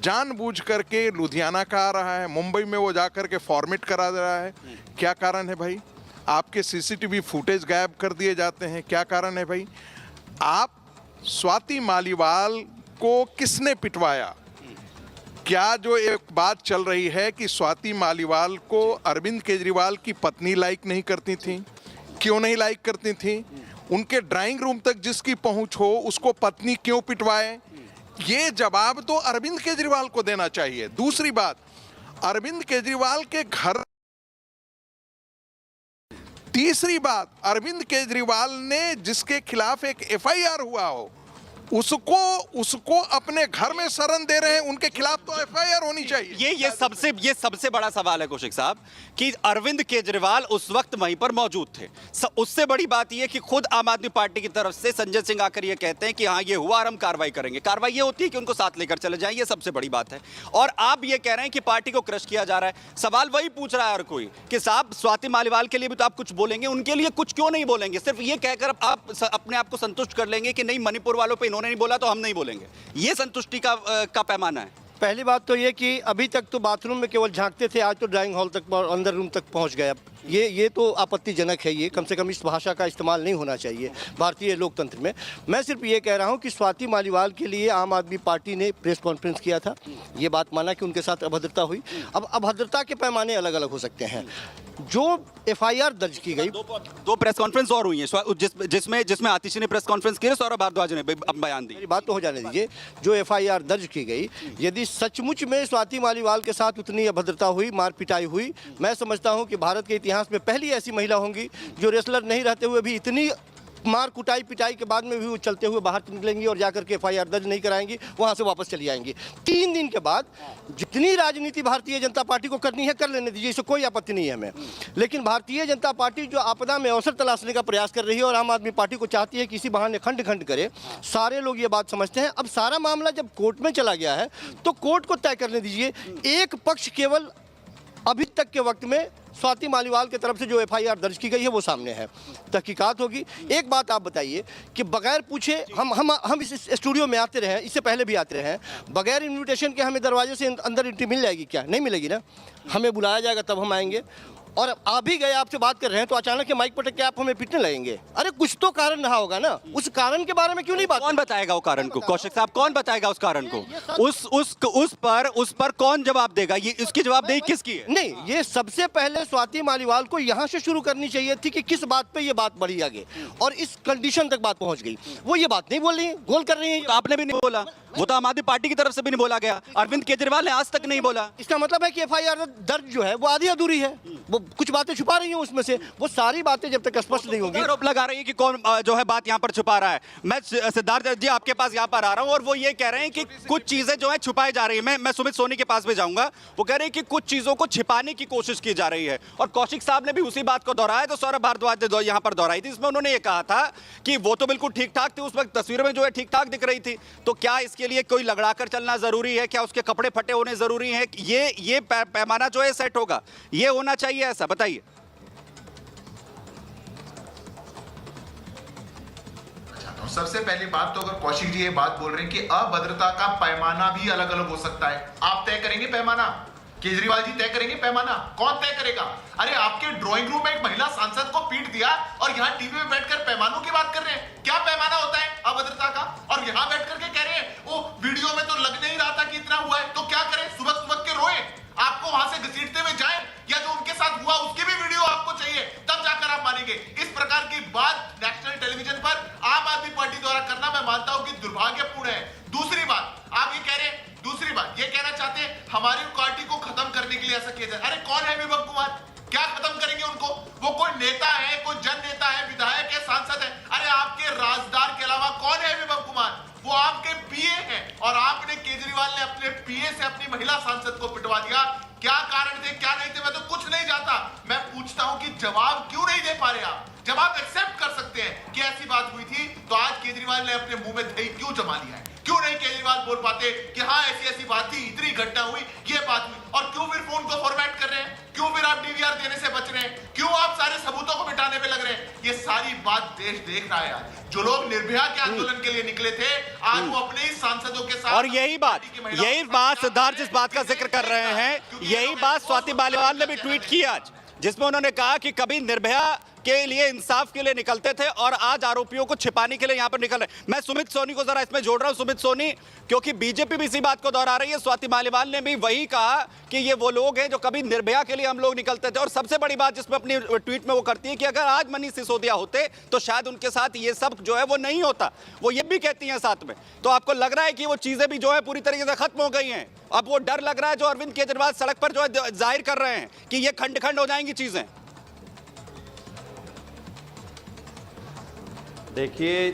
जानबूझ करके लुधियाना का आ रहा है, मुंबई में वो जाकर के फॉर्मेट करा दे रहा है। क्या कारण है भाई? आपके सीसीटीवी फुटेज गायब कर दिए जाते हैं, क्या कारण है भाई? आप स्वाति मालीवाल को किसने पिटवाया? क्या जो एक बात चल रही है कि स्वाति मालीवाल को अरविंद केजरीवाल की पत्नी लाइक नहीं करती थी, क्यों नहीं लाइक करती थी? उनके ड्राइंग रूम तक जिसकी पहुंच हो उसको पत्नी क्यों पिटवाए? ये जवाब तो अरविंद केजरीवाल को देना चाहिए। दूसरी बात, अरविंद केजरीवाल के घर। तीसरी बात, अरविंद केजरीवाल ने जिसके खिलाफ एक एफआईआर हुआ हो उसको अपने घर में शरण दे रहे हैं, उनके खिलाफ तो एफआईआर होनी चाहिए। ये सबसे बड़ा सवाल है कौशिक साहब कि अरविंद केजरीवाल उस वक्त वहीं पर मौजूद थे। उससे बड़ी बात यह कि खुद आम आदमी पार्टी की तरफ से संजय सिंह आकर ये कहते हैं कि हाँ ये हुआ और हम कार्रवाई करेंगे। कार्रवाई ये होती है कि उनको साथ लेकर चले जाएं, ये सबसे बड़ी बात है। और आप ये कह रहे हैं कि पार्टी को क्रश किया जा रहा है। सवाल वही पूछ रहा है हर कोई कि साहब स्वाति मालीवाल के लिए भी तो आप कुछ बोलेंगे, उनके लिए कुछ क्यों नहीं बोलेंगे? सिर्फ ये कहकर आप अपने आप को संतुष्ट कर लेंगे कि नहीं मणिपुर वालों पर उन्होंने नहीं बोला तो हम नहीं बोलेंगे। ये संतुष्टि का पैमाना है। पहली बात तो ये कि अभी तक तो बाथरूम में केवल झांकते थे, आज तो ड्राइंग हॉल तक, अंदर रूम तक पहुंच गए। ये तो आपत्तिजनक है। ये कम से कम इस भाषा का इस्तेमाल नहीं होना चाहिए भारतीय लोकतंत्र में। मैं सिर्फ ये कह रहा हूं कि स्वाति मालीवाल के लिए आम आदमी पार्टी ने प्रेस कॉन्फ्रेंस किया था, ये बात माना कि उनके साथ अभद्रता हुई। अब अभद्रता के पैमाने अलग अलग हो सकते हैं। जो एफआईआर दर्ज की गई, दो प्रेस कॉन्फ्रेंस और हुई है जिसमें आतिशी ने प्रेस कॉन्फ्रेंस की, सौरभ भारद्वाज ने बयान दी। बात तो हो जाने दीजिए। जो एफआईआर दर्ज की गई, यदि सचमुच में स्वाति मालीवाल के साथ उतनी अभद्रता हुई, मार पिटाई हुई, मैं समझता हूं कि भारत के इतिहास में पहली ऐसी महिला होंगी जो रेसलर नहीं रहते हुए भी इतनी मार कुटाई पिटाई के बाद में भी वो चलते हुए बाहर निकलेंगी और जाकर के एफआईआर दर्ज नहीं कराएंगी, वहां से वापस चली आएंगी। 3 दिन के बाद जितनी राजनीति भारतीय जनता पार्टी को करनी है कर लेने दीजिए, इससे कोई आपत्ति नहीं है हमें। लेकिन भारतीय जनता पार्टी जो आपदा में अवसर तलाशने का प्रयास कर रही है और आम आदमी पार्टी को चाहती है कि इसी बहाने खंड खंड करे, सारे लोग ये बात समझते हैं। अब सारा मामला जब कोर्ट में चला गया है तो कोर्ट को तय करने दीजिए। एक पक्ष केवल अभी तक के वक्त में स्वाति मालीवाल की तरफ से जो एफआईआर दर्ज की गई है वो सामने है, तहकीकात होगी। एक बात आप बताइए कि बगैर पूछे हम इस स्टूडियो में आते रहे, इससे पहले भी आते रहे, बगैर इनविटेशन के हमें दरवाजे से अंदर एंट्री मिल जाएगी क्या? नहीं मिलेगी ना। हमें बुलाया जाएगा तब हम आएंगे। और आ भी गए, आपसे बात कर रहे हैं, तो अचानक से माइक पटक के आप हमें पीटने लगेंगे? अरे कुछ तो कारण रहा होगा ना, उस कारण के बारे में क्यों नहीं बात? कौन बताएगा वो कारण को? कौशिक साहब, कौन बताएगा उस कारण को? उस पर कौन जवाब देगा? ये इसकी जवाबदेही किसकी है? नहीं, ये सबसे पहले स्वाति मालीवाल को यहाँ से शुरू करनी चाहिए थी कि किस बात पे ये बात बढ़ी आगे और इस कंडीशन तक बात पहुंच गई। वो ये बात नहीं बोल रही है, गोल कर रही है। तो आपने भी नहीं बोला, वो तो आम आदमी पार्टी की तरफ से भी नहीं बोला गया। अरविंद केजरीवाल ने आज तक नहीं बोला। इसका मतलब है कि एफआईआर दर्ज जो है वो आधी अधूरी है, वो कुछ बातें छुपा रही हैं उसमें से। वो सारी बातें जब तक स्पष्ट नहीं होंगी, आरोप लगा रही है कि कौन जो है बात यहाँ पर छुपा रहा है। मैं सिद्धार्थ जी आपके पास यहाँ पर आ रहा हूँ और वो ये कह रहे हैं कि कुछ चीजें जो है छुपाई जा रही है। मैं सुमित सोनी के पास भी जाऊंगा। वो कह रहे हैं कि कुछ चीजों को छिपाने की कोशिश की जा रही है और कौशिक साहब ने भी उसी बात को दोहराया तो सौरभ भारद्वाज ने यहाँ पर दोहराई थी। इसमें उन्होंने ये कहा था कि वो तो बिल्कुल ठीक ठाक थी उस वक्त, तस्वीरों में जो है ठीक ठाक दिख रही थी। तो क्या इसके लिए कोई लगड़ाकर चलना जरूरी है? क्या उसके कपड़े फटे होने जरूरी है? ये पैमाना जो है सेट होगा, ये होना चाहिए, ऐसा बताइए। सबसे पहली बात तो अगर कौशिक जी ये बात बोल रहे हैं कि अभद्रता का पैमाना भी अलग अलग हो सकता है, आप तय करेंगे पैमाना? केजरीवाल जी तय करेंगे पैमाना? कौन तय करेगा? अरे आपके ड्राइंग रूम में एक महिला सांसद को पीट दिया और यहाँ टीवी में बैठकर पैमानों की बात कर रहे हैं। क्या पैमाना होता है अभद्रता का? और यहाँ बैठ करके कह रहे हैं वो वीडियो में तो लग नहीं रहा था कि इतना हुआ है, तो क्या करें? सुबह सुबह के रोए, आपको वहां से घसीटते हुए जाए, या जो उनके साथ हुआ उसकी भी वीडियो आपको चाहिए, तब जाकर आप मानेंगे। इस प्रकार की बात नेशनल टेलीविजन पर आम आदमी पार्टी द्वारा करना मैं मानता हूं कि दुर्भाग्यपूर्ण है। दूसरी बात आप ये कह रहे हैं, दूसरी बात ये कहना चाहते हैं हमारी पार्टी को खत्म करने के लिए ऐसा किया जाए। अरे कौन है विभव कुमार? क्या खत्म करेंगे उनको? वो कोई नेता है, कोई जन नेता है, विधायक है, सांसद है? अरे आपके राजदार के अलावा कौन है विभव कुमार? वो आपके पीए हैं और आपने केजरीवाल ने अपने पीए से अपनी महिला सांसद को पिटवा दिया। क्या कारण थे, क्या नहीं थे, मैं तो कुछ नहीं जानता। मैं पूछता हूं कि जवाब क्यों नहीं दे पा रहे आप? जब आप एक्सेप्ट कर सकते हैं कि ऐसी बात हुई थी तो आज केजरीवाल ने अपने मुंह में दही क्यों जमा लिया है? क्यों नहीं केजरीवाल बोल पाते कि हाँ ऐसी ऐसी बात थी, इतनी घटना हुई, ये बात हुई? और क्यों फिर फोन को फॉर्मेट कर रहे हैं? क्यों फिर आप डीवीआर देने से बच रहे हैं? क्यों आप सारे सबूतों को मिटाने पे लग रहे हैं? ये सारी बात देश देख रहा है आज। जो लोग निर्भया के आंदोलन के लिए निकले थे आज वो अपने ही सांसदों के साथ, और यही बात सिद्धार्थ जिस बात का जिक्र कर रहे हैं, यही बात स्वाति मालीवाल ने भी ट्वीट की आज, जिसमें उन्होंने कहा कि कभी निर्भया के लिए, इंसाफ के लिए निकलते थे और आज आरोपियों को छिपाने के लिए यहां पर निकल रहे। मैं सुमित सोनी को जरा इसमें जोड़ रहा हूं। सुमित सोनी, क्योंकि बीजेपी भी इसी बात को दोहरा रही है, स्वाति मालीवाल ने भी वही कहा कि ये वो लोग हैं जो कभी निर्भया के लिए हम लोग निकलते थे। और सबसे बड़ी बात जिसमें अपनी ट्वीट में वो करती है कि अगर आज मनीष सिसोदिया होते तो शायद उनके साथ ये सब जो है वो नहीं होता। वो ये भी कहती हैं साथ में। तो आपको लग रहा है कि वो चीजें भी जो है पूरी तरीके से खत्म हो गई हैं? अब वो डर लग रहा है जो अरविंद केजरीवाल सड़क पर जो है जाहिर कर रहे हैं कि ये खंड खंड हो जाएंगी चीजें? देखिए,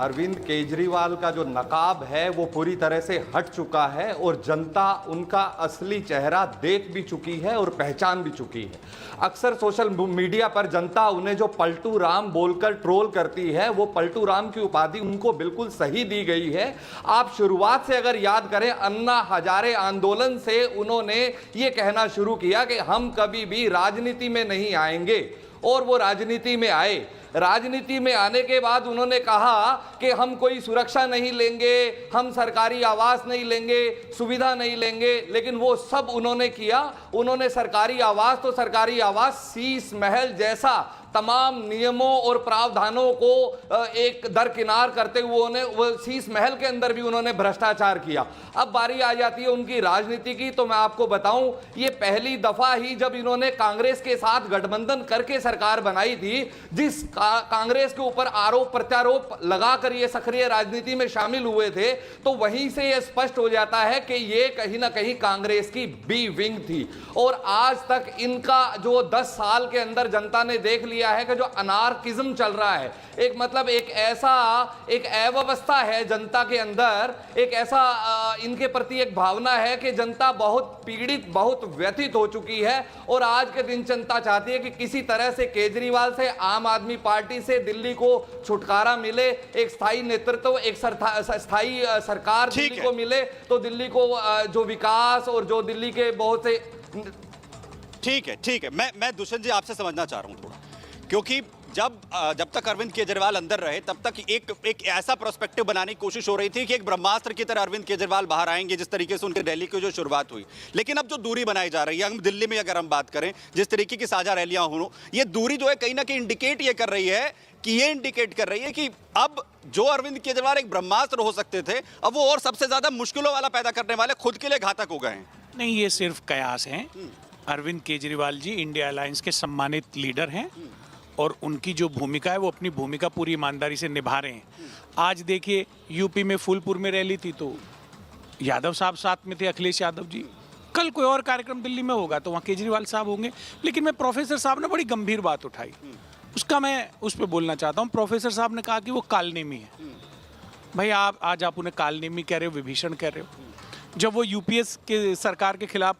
अरविंद केजरीवाल का जो नकाब है वो पूरी तरह से हट चुका है और जनता उनका असली चेहरा देख भी चुकी है और पहचान भी चुकी है। अक्सर सोशल मीडिया पर जनता उन्हें जो पलटू राम बोलकर ट्रोल करती है, वो पलटू राम की उपाधि उनको बिल्कुल सही दी गई है। आप शुरुआत से अगर याद करें, अन्ना हजारे आंदोलन से उन्होंने ये कहना शुरू किया कि हम कभी भी राजनीति में नहीं आएंगे, और वो राजनीति में आए। राजनीति में आने के बाद उन्होंने कहा कि हम कोई सुरक्षा नहीं लेंगे, हम सरकारी आवास नहीं लेंगे, सुविधा नहीं लेंगे, लेकिन वो सब उन्होंने किया। उन्होंने सरकारी आवास तो सरकारी आवास, शीश महल जैसा तमाम नियमों और प्रावधानों को एक दरकिनार करते हुए उन्हें वो शीश महल के अंदर भी उन्होंने भ्रष्टाचार किया। अब बारी आ जाती है उनकी राजनीति की, तो मैं आपको बताऊं, ये पहली दफा ही जब इन्होंने कांग्रेस के साथ गठबंधन करके सरकार बनाई थी, जिस कांग्रेस के ऊपर आरोप प्रत्यारोप लगाकर ये सक्रिय राजनीति में शामिल हुए थे, तो वहीं से ये स्पष्ट हो जाता है कि ये कहीं ना कहीं कांग्रेस की बी विंग थी। और आज तक इनका जो 10 साल के अंदर जनता ने देख लिया है कि जो अनार्किज्म चल रहा है, एक मतलब एक अव्यवस्था है जनता के अंदर, एक ऐसा इनके प्रति एक भावना है कि जनता बहुत पीड़ित, बहुत व्यथित हो चुकी है। और आज के दिन जनता चाहती है कि किसी तरह से केजरीवाल से, आम आदमी पार्टी से दिल्ली को छुटकारा मिले, एक स्थायी नेतृत्व, एक स्थायी सरकार दिल्ली को मिले, तो दिल्ली को जो विकास और जो दिल्ली के बहुत से। ठीक है। मैं दुष्यंत जी आपसे समझना चाह रहा हूं थोड़ा, क्योंकि जब तक अरविंद केजरीवाल अंदर रहे तब तक एक ऐसा प्रोस्पेक्टिव बनाने की कोशिश हो रही थी कि एक ब्रह्मास्त्र की तरह अरविंद केजरीवाल बाहर आएंगे, जिस तरीके से उनके दिल्ली की जो शुरुआत हुई। लेकिन अब जो दूरी बनाई जा रही है, हम दिल्ली में अगर हम बात करें, जिस तरीके की साझा रैलियां हो, ये दूरी जो है कहीं ना कहीं इंडिकेट ये कर रही है कि अब जो अरविंद केजरीवाल एक ब्रह्मास्त्र हो सकते थे, अब वो और सबसे ज्यादा मुश्किलों वाला पैदा करने वाले खुद के लिए घातक हो गए हैं। नहीं, ये सिर्फ कयास हैं। अरविंद केजरीवाल जी इंडिया अलायंस के सम्मानित लीडर हैं और उनकी जो भूमिका है वो अपनी भूमिका पूरी ईमानदारी से निभा रहे हैं। आज देखिए यूपी में फूलपुर में रैली थी तो यादव साहब साथ में थे, अखिलेश यादव जी। कल कोई और कार्यक्रम दिल्ली में होगा तो वहाँ केजरीवाल साहब होंगे। लेकिन मैं प्रोफेसर साहब ने बड़ी गंभीर बात उठाई, उसका मैं उस पर बोलना चाहता हूँ। प्रोफेसर साहब ने कहा कि वो कालनेमी है। भाई आज आप उन्हें कालनेमी कह रहे हो, विभीषण कह रहे हो। जब वो यूपीएस के सरकार के खिलाफ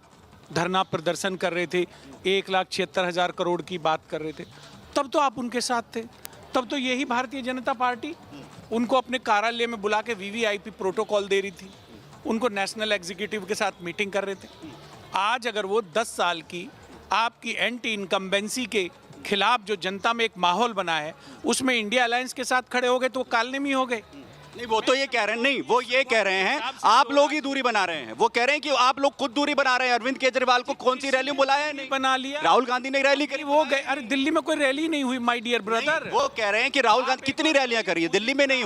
धरना प्रदर्शन कर रहे थे, 1,76,000 करोड़ की बात कर रहे थे, तब तो आप उनके साथ थे। तब तो यही भारतीय जनता पार्टी उनको अपने कार्यालय में बुला के वीवीआईपी प्रोटोकॉल दे रही थी, उनको नेशनल एग्जीक्यूटिव के साथ मीटिंग कर रहे थे। आज अगर वो 10 साल की आपकी एंटी इनकम्बेंसी के खिलाफ जो जनता में एक माहौल बना है, उसमें इंडिया अलायंस के साथ खड़े हो गए तो वो कालनेमी हो गए। नहीं, वो तो ये कह रहे हैं, नहीं वो ये कह रहे हैं आप लोग ही दूरी बना रहे हैं। वो कह रहे हैं कि आप लोग खुद दूरी बना रहे हैं। अरविंद केजरीवाल को कौन सी रैली बुलाया है? नहीं बना लिया। राहुल गांधी ने रैली करी, वो गए। अरे दिल्ली में कोई रैली नहीं हुई माय डियर ब्रदर। वो कह रहे हैं कि राहुल गांधी कितनी रैलियां करी है, दिल्ली में नहीं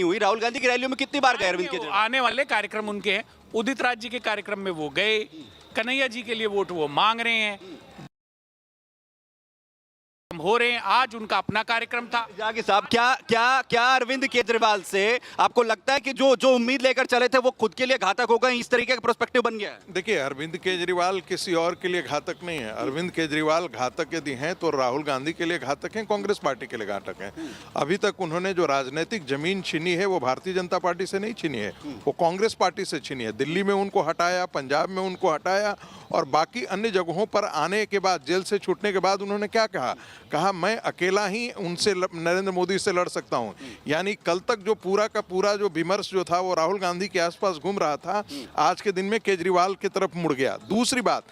हुई। राहुल गांधी की रैलियों में कितनी बार गए अरविंद केजरीवाल? आने वाले कार्यक्रम उनके हैं, उदित राज जी के कार्यक्रम में वो गए, कन्हैया जी के लिए वोट वो मांग रहे हैं, हो रहे हैं। आज उनका अपना कार्यक्रम था। जागी साहब, क्या अरविंद केजरीवाल से आपको लगता है कि जो उम्मीद लेकर चले थे वो खुद के लिए घातक हो गए, इस तरीके का प्रोस्पेक्टिव बन गया है? देखिए, अरविंद केजरीवाल किसी और के लिए घातक नहीं है। अरविंद केजरीवाल घातक यदि हैं तो राहुल गांधी के लिए घातक हैं, कांग्रेस पार्टी के लिए घातक हैं। अभी तक उन्होंने जो राजनीतिक जमीन छीनी है वो भारतीय जनता पार्टी से नहीं छीनी है, वो कांग्रेस पार्टी से छीनी है। दिल्ली में उनको हटाया, पंजाब में उनको हटाया और बाकी अन्य जगहों पर आने के बाद, जेल से छूटने के बाद उन्होंने क्या कहा मैं अकेला ही उनसे नरेंद्र मोदी से लड़ सकता हूं। यानी कल तक जो पूरा का पूरा जो विमर्श जो था वो राहुल गांधी के आसपास घूम रहा था, आज के दिन में केजरीवाल की तरफ मुड़ गया। दूसरी बात,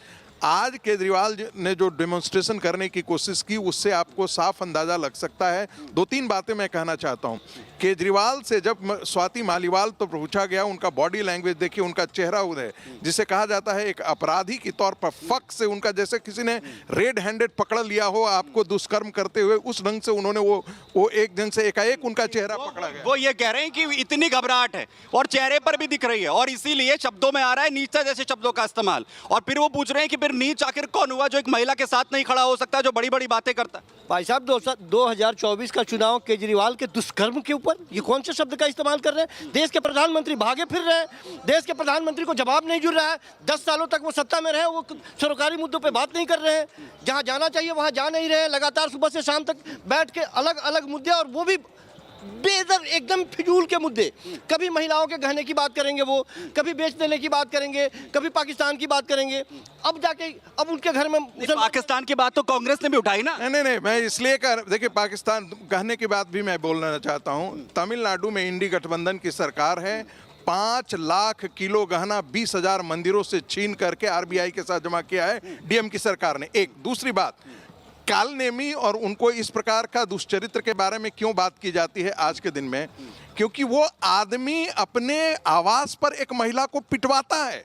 आज केजरीवाल ने जो डेमोन्स्ट्रेशन करने की कोशिश की उससे आपको साफ अंदाजा लग सकता है। 2-3 बातें मैं कहना चाहता हूं। केजरीवाल से जब स्वाति मालीवाल तो पूछा गया, उनका बॉडी लैंग्वेज देखिए, उनका चेहरा उदय जिसे कहा जाता है एक अपराधी के तौर पर फक से, उनका जैसे किसी ने रेड हैंडेड पकड़ लिया हो आपको दुष्कर्म करते हुए, उस ढंग से उन्होंने वो एक ढंग से एकाएक उनका चेहरा पकड़ा गया। वो ये कह रहे हैं कि इतनी घबराहट है और चेहरे पर भी दिख रही है और इसीलिए शब्दों में आ रहा है नीचा जैसे शब्दों का इस्तेमाल। और फिर वो पूछ रहे हैं कि फिर नीच आखिर कौन हुआ जो एक महिला के साथ नहीं खड़ा हो सकता, जो बड़ी बड़ी बातें करता है? भाई साहब, 2024 का चुनाव केजरीवाल के दुष्कर्म के ऊपर, ये कौन से शब्द का इस्तेमाल कर रहे हैं? देश के प्रधानमंत्री भागे फिर रहे हैं, देश के प्रधानमंत्री को जवाब नहीं जुड़ रहा है। 10 सालों तक वो सत्ता में रहे, वो सरकारी मुद्दों पे बात नहीं कर रहे हैं, जहां जाना चाहिए वहां जा नहीं रहे। लगातार सुबह से शाम तक बैठ के अलग अलग मुद्दे, और वो भी बेदर एकदम फिजूल के मुद्दे। कभी महिलाओं के गहने की बात करेंगे, वो कभी बेच देने की बात करेंगे, कभी पाकिस्तान की बात करेंगे। अब उनके घर में पाकिस्तान की बात तो कांग्रेस ने भी उठाई ना। नहीं, मैं इसलिए देखिए, पाकिस्तान गहने की बात भी मैं बोलना चाहता हूं। तमिलनाडु में इंडी गठबंधन की सरकार है, 5 लाख किलो गहना 20,000 मंदिरों से छीन करके आरबीआई के साथ जमा किया है डीएम की सरकार ने। एक दूसरी बात, कालनेमी और उनको इस प्रकार का दुष्चरित्र के बारे में क्यों बात की जाती है आज के दिन में? क्योंकि वो आदमी अपने आवास पर एक महिला को पिटवाता है,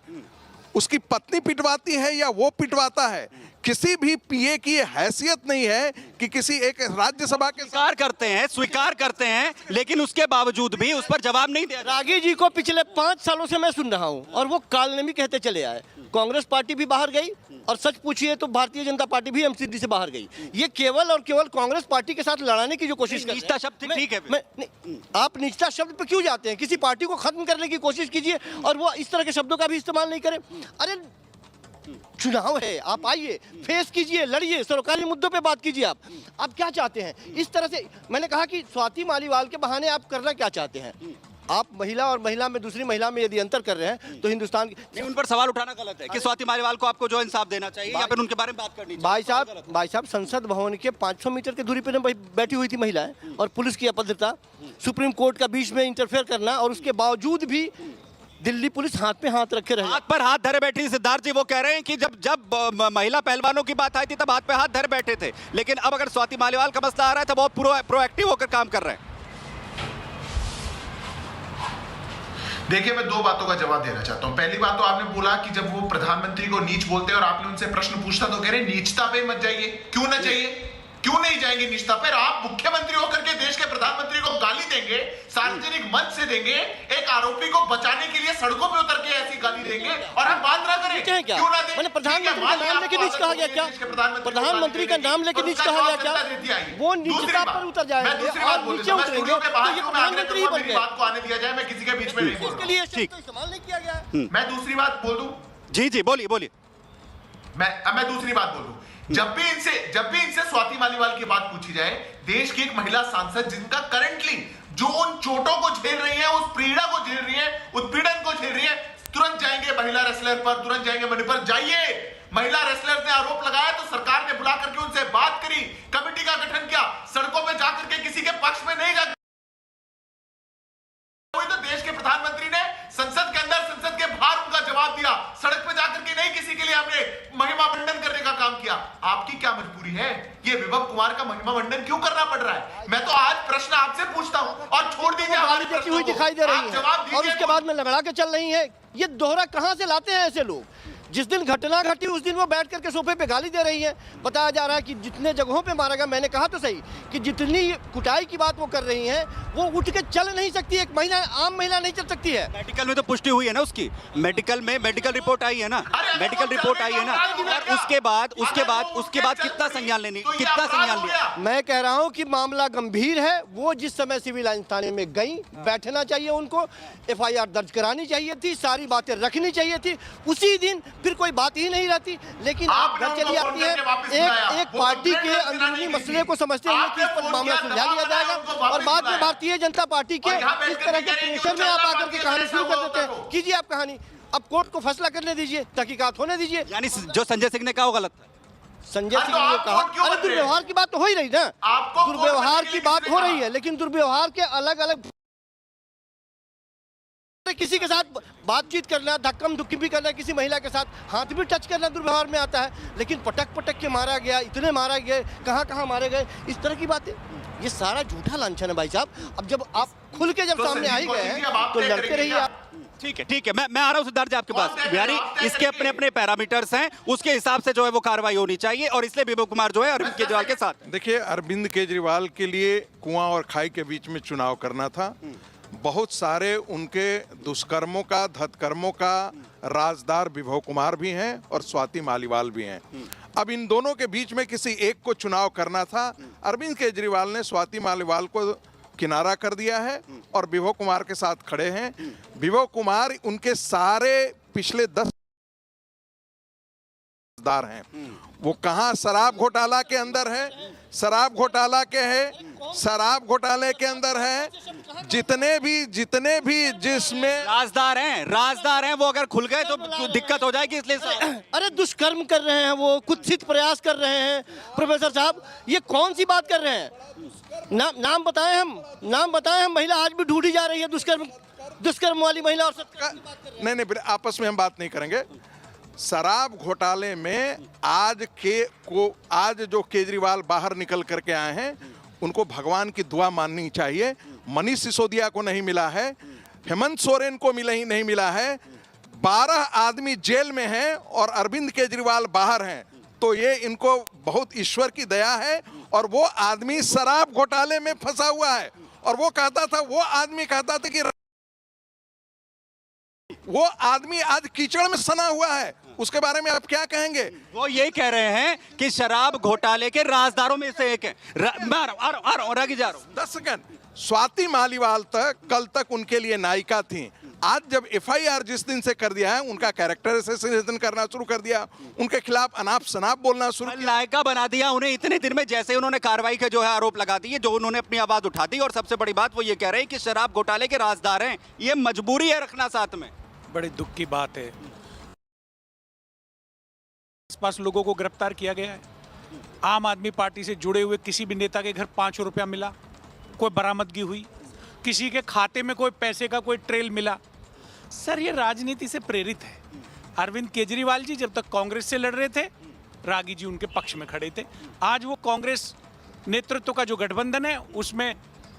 उसकी पत्नी पिटवाती है या वो पिटवाता है। किसी भी पीए की हैसियत नहीं है कि किसी एक राज्यसभा के स्वीकार करते हैं, लेकिन उसके बावजूद भी उस पर जवाब नहीं दिया। रागी जी को पिछले 5 सालों से मैं सुन रहा हूं और वो कालनेमी कहते चले आए। कांग्रेस पार्टी भी बाहर गई और सच पूछिए तो भारतीय जनता पार्टी भी एमसीडी से बाहर गई। ये केवल और केवल कांग्रेस पार्टी के साथ लड़ाने की जो कोशिश कर निचता शब्द ठीक है, आप निचता शब्द पे क्यों जाते हैं? किसी पार्टी को खत्म करने की कोशिश कीजिए और वो इस तरह के शब्दों का भी इस्तेमाल नहीं करें। अरे चुनाव है, आप आइए, फेस कीजिए, लड़िए, सरकारी मुद्दों पे बात कीजिए। आप क्या चाहते हैं? इस तरह से मैंने कहा कि स्वाति मालीवाल के बहाने आप करना क्या चाहते हैं? आप महिला और महिला में दूसरी महिला में यदि अंतर कर रहे हैं तो हिंदुस्तान की उन पर सवाल उठाना गलत है कि स्वाति मालीवाल को आपको जो इंसाफ देना चाहिए या फिर उनके बारे में बात करनी चाहिए। भाई साहब, संसद भवन के 500 मीटर की दूरी पर बैठी हुई थी महिलाएं और पुलिस की अभद्रता, सुप्रीम कोर्ट का बीच में इंटरफेयर करना, और उसके बावजूद भी दिल्ली पुलिस हाथ पे हाथ रखे रहे। हाथ पर हाथ धरे बैठी सिद्धार्थ जी, वो कह रहे हैं कि जब महिला पहलवानों की बात आई थी तब हाथ पे हाथ धरे बैठे थे, लेकिन अब अगर स्वाति मालीवाल का मसला आ रहा है तो बहुत प्रोएक्टिव होकर काम कर रहे हैं। देखिए, मैं दो बातों का जवाब देना चाहता हूं। पहली बात तो आपने बोला कि जब वो प्रधानमंत्री को नीच बोलते हैं और आपने उनसे प्रश्न पूछा तो कह रहे नीचता पे मत जाइए। क्यों ना चाहिए, क्यों नहीं जाएंगे नीचता पर? आप मुख्यमंत्री होकर के देश के प्रधानमंत्री को गाली देंगे, सार्वजनिक मंच से देंगे, एक आरोपी को बचाने के लिए सड़कों पे उतर के ऐसी गाली देंगे और हम बात ना करें? क्यों ना दें? मैंने प्रधानमंत्री का नाम लेके नीच कहा गया क्या? प्रधानमंत्री का नाम लेके नीच कहा गया क्या? वो नीचता पर उतर जाएंगे, दूसरी बात बोल नीचे उतरेंगे तो ये प्रधानमंत्री ही बन गए। बात को आने दिया जाए, मैं किसी के बीच में नहीं बोल इसके लिए इस्तेमाल नहीं किया गया। मैं दूसरी बात बोल दूं? जी जी बोलिए। मैं दूसरी बात बोल दूं। जब भी इनसे स्वाति मालीवाल की बात पूछी जाए, देश की एक महिला सांसद जिनका करंटली जो उन चोटों को झेल रही है, उस पीड़ा को झेल रही है, उत्पीड़न को झेल रही है, तुरंत जाएंगे महिला रेसलर पर, तुरंत जाएंगे मंडी पर। जाइए, महिला रेसलर ने आरोप लगाया तो सरकार ने बुला करके उनसे बात करी, कमेटी का गठन किया, सड़कों पर जाकर के किसी के पक्ष में नहीं जा। तो देश के प्रधानमंत्री ने संसद के अंदर, संसद के बाहर उनका जवाब दिया, सड़क पे जाकर के नहीं किसी के लिए हमने महिमा मंडन करने का काम किया। आपकी क्या मजबूरी है? ये विभव कुमार का महिमा मंडन क्यों करना पड़ रहा है? मैं तो आज प्रश्न आपसे पूछता हूं और छोड़ दीजिए गाली देती हुई दिखाई दे रही है और उसके बाद में लंगड़ा के चल रही है। ये दोहरा कहां से लाते हैं ऐसे लोग? जिस दिन घटना घटी उस दिन वो बैठ करके सोफे पे गाली दे रही है। बताया जा रहा है कि जितने जगहों पे मारा गया, मैंने कहा तो सही कि जितनी कुटाई की बात वो कर रही हैं, वो उठ के चल नहीं सकती। एक महिला, आम महिला नहीं चल सकती है। मेडिकल में तो पुष्टि हुई है ना उसकी, मेडिकल रिपोर्ट आई है ना, मेडिकल रिपोर्ट आई है ना, और उसके बाद कितना संज्ञान लिया? मैं कह रहा हूं कि मामला गंभीर है। वो जिस समय सिविल लाइन थाने में गई, बैठना चाहिए उनको, FIR दर्ज करानी चाहिए थी, सारी बातें रखनी चाहिए थी उसी दिन, फिर कोई बात ही नहीं रहती। लेकिन आप घर चली आती है एक पार्टी के अंदरूनी मसले को समझते हुए कि इस पर मामला सुलझा लिया जाएगा और बाद में भारतीय जनता पार्टी के इस तरह के प्रेशर में आप आकर के कहानी शुरू कर देते हैं। कीजिए आप कहानी, अब कोर्ट को फैसला करने दीजिए, तहकीकात होने दीजिए। यानी जो संजय सिंह ने कहा वो गलत है। संजय सिंह ने कहा, अरे दुर्व्यवहार की बात तो हो ही रही ना, दुर्व्यवहार की बात हो रही है, लेकिन दुर्व्यवहार के अलग अलग, किसी के साथ बातचीत करना, धक्कम धुक्की भी करना, किसी महिला के साथ हाथ भी टच करना दुर्व्यवहार में आता है। लेकिन पटक के मारा गया, इतने मारा गए, कहाँ मारे गए, इस तरह की बातें, ये सारा झूठा लांछन है भाई साहब। अब जब आप खुल के जब सामने आ ही गए हैं तो लड़ते रहिए आप। ठीक है, मैं आ रहा हूं सिद्धार्थ जी आपके पास। यानी इसके अपने पैरामीटर्स हैं, उसके हिसाब से जो है वो कार्रवाई होनी चाहिए, और इसलिए विभव कुमार जो है अरविंद केजरीवाल के साथ। देखिए, अरविंद केजरीवाल के लिए कुआं और खाई के बीच में चुनाव करना था। बहुत सारे उनके दुष्कर्मों का, धत्कर्मों का राजदार विभव कुमार भी हैं और स्वाति मालीवाल भी हैं। अब इन दोनों के बीच में किसी एक को चुनाव करना था। अरविंद केजरीवाल ने स्वाति मालीवाल को किनारा कर दिया है और विभव कुमार के साथ खड़े हैं। विभव कुमार उनके सारे पिछले 10 दार हैं। वो कहां शराब घोटाला के अंदर है, शराब घोटाला के है, शराब घोटाले के अंदर है। जितने भी जिसमें राजदार हैं वो अगर खुल गए तो दिक्कत हो जाएगी, इसलिए अरे दुष्कर्म कर रहे हैं, वो कुत्सित प्रयास कर रहे हैं। प्रोफेसर साहब, ये कौन सी बात कर रहे हैं? नाम बताएं हम। महिला आज भी ढूंढी जा रही है, दुष्कर्म वाली महिला। और नहीं, आपस में हम बात नहीं करेंगे। शराब घोटाले में आज जो केजरीवाल बाहर निकल करके आए हैं, उनको भगवान की दुआ माननी चाहिए। मनीष सिसोदिया को नहीं मिला है, हेमंत सोरेन को नहीं मिला है, 12 आदमी जेल में हैं और अरविंद केजरीवाल बाहर हैं। तो ये इनको बहुत ईश्वर की दया है। और वो आदमी शराब घोटाले में फंसा हुआ है और वो आदमी कहता था कि वो आदमी आज कीचड़ में सना हुआ है। उसके बारे में आप क्या कहेंगे? वो ये कह रहे हैं कि शराब घोटाले के राजदारों में से एक है। मैं आ रहा हूं 10 सेकंड। स्वाति मालीवाल कल तक उनके लिए नायिका थी। आज जब FIR जिस दिन से कर दिया है, उनका कैरेक्टर असैसिनेशन करना शुरू कर दिया, उनके खिलाफ अनाप शनाप बोलना शुरू किया, नायिका बना दिया उन्हें। इतने दिन में जैसे उन्होंने कार्रवाई के जो है आरोप लगा दिए, जो उन्होंने अपनी आवाज उठा दी। और सबसे बड़ी बात वो ये कह रहे हैं कि शराब घोटाले के राजदार हैं। ये मजबूरी है रखना साथ में। बड़ी दुख की बात है, आसपास लोगों को गिरफ्तार किया गया है। आम आदमी पार्टी से जुड़े हुए किसी भी नेता के घर 5 रुपया मिला, कोई बरामदगी हुई, किसी के खाते में कोई पैसे का कोई ट्रेल मिला, सर ये राजनीति से प्रेरित है। अरविंद केजरीवाल जी जब तक कांग्रेस से लड़ रहे थे, रागी जी उनके पक्ष में खड़े थे। आज वो कांग्रेस नेतृत्व का जो गठबंधन है उसमें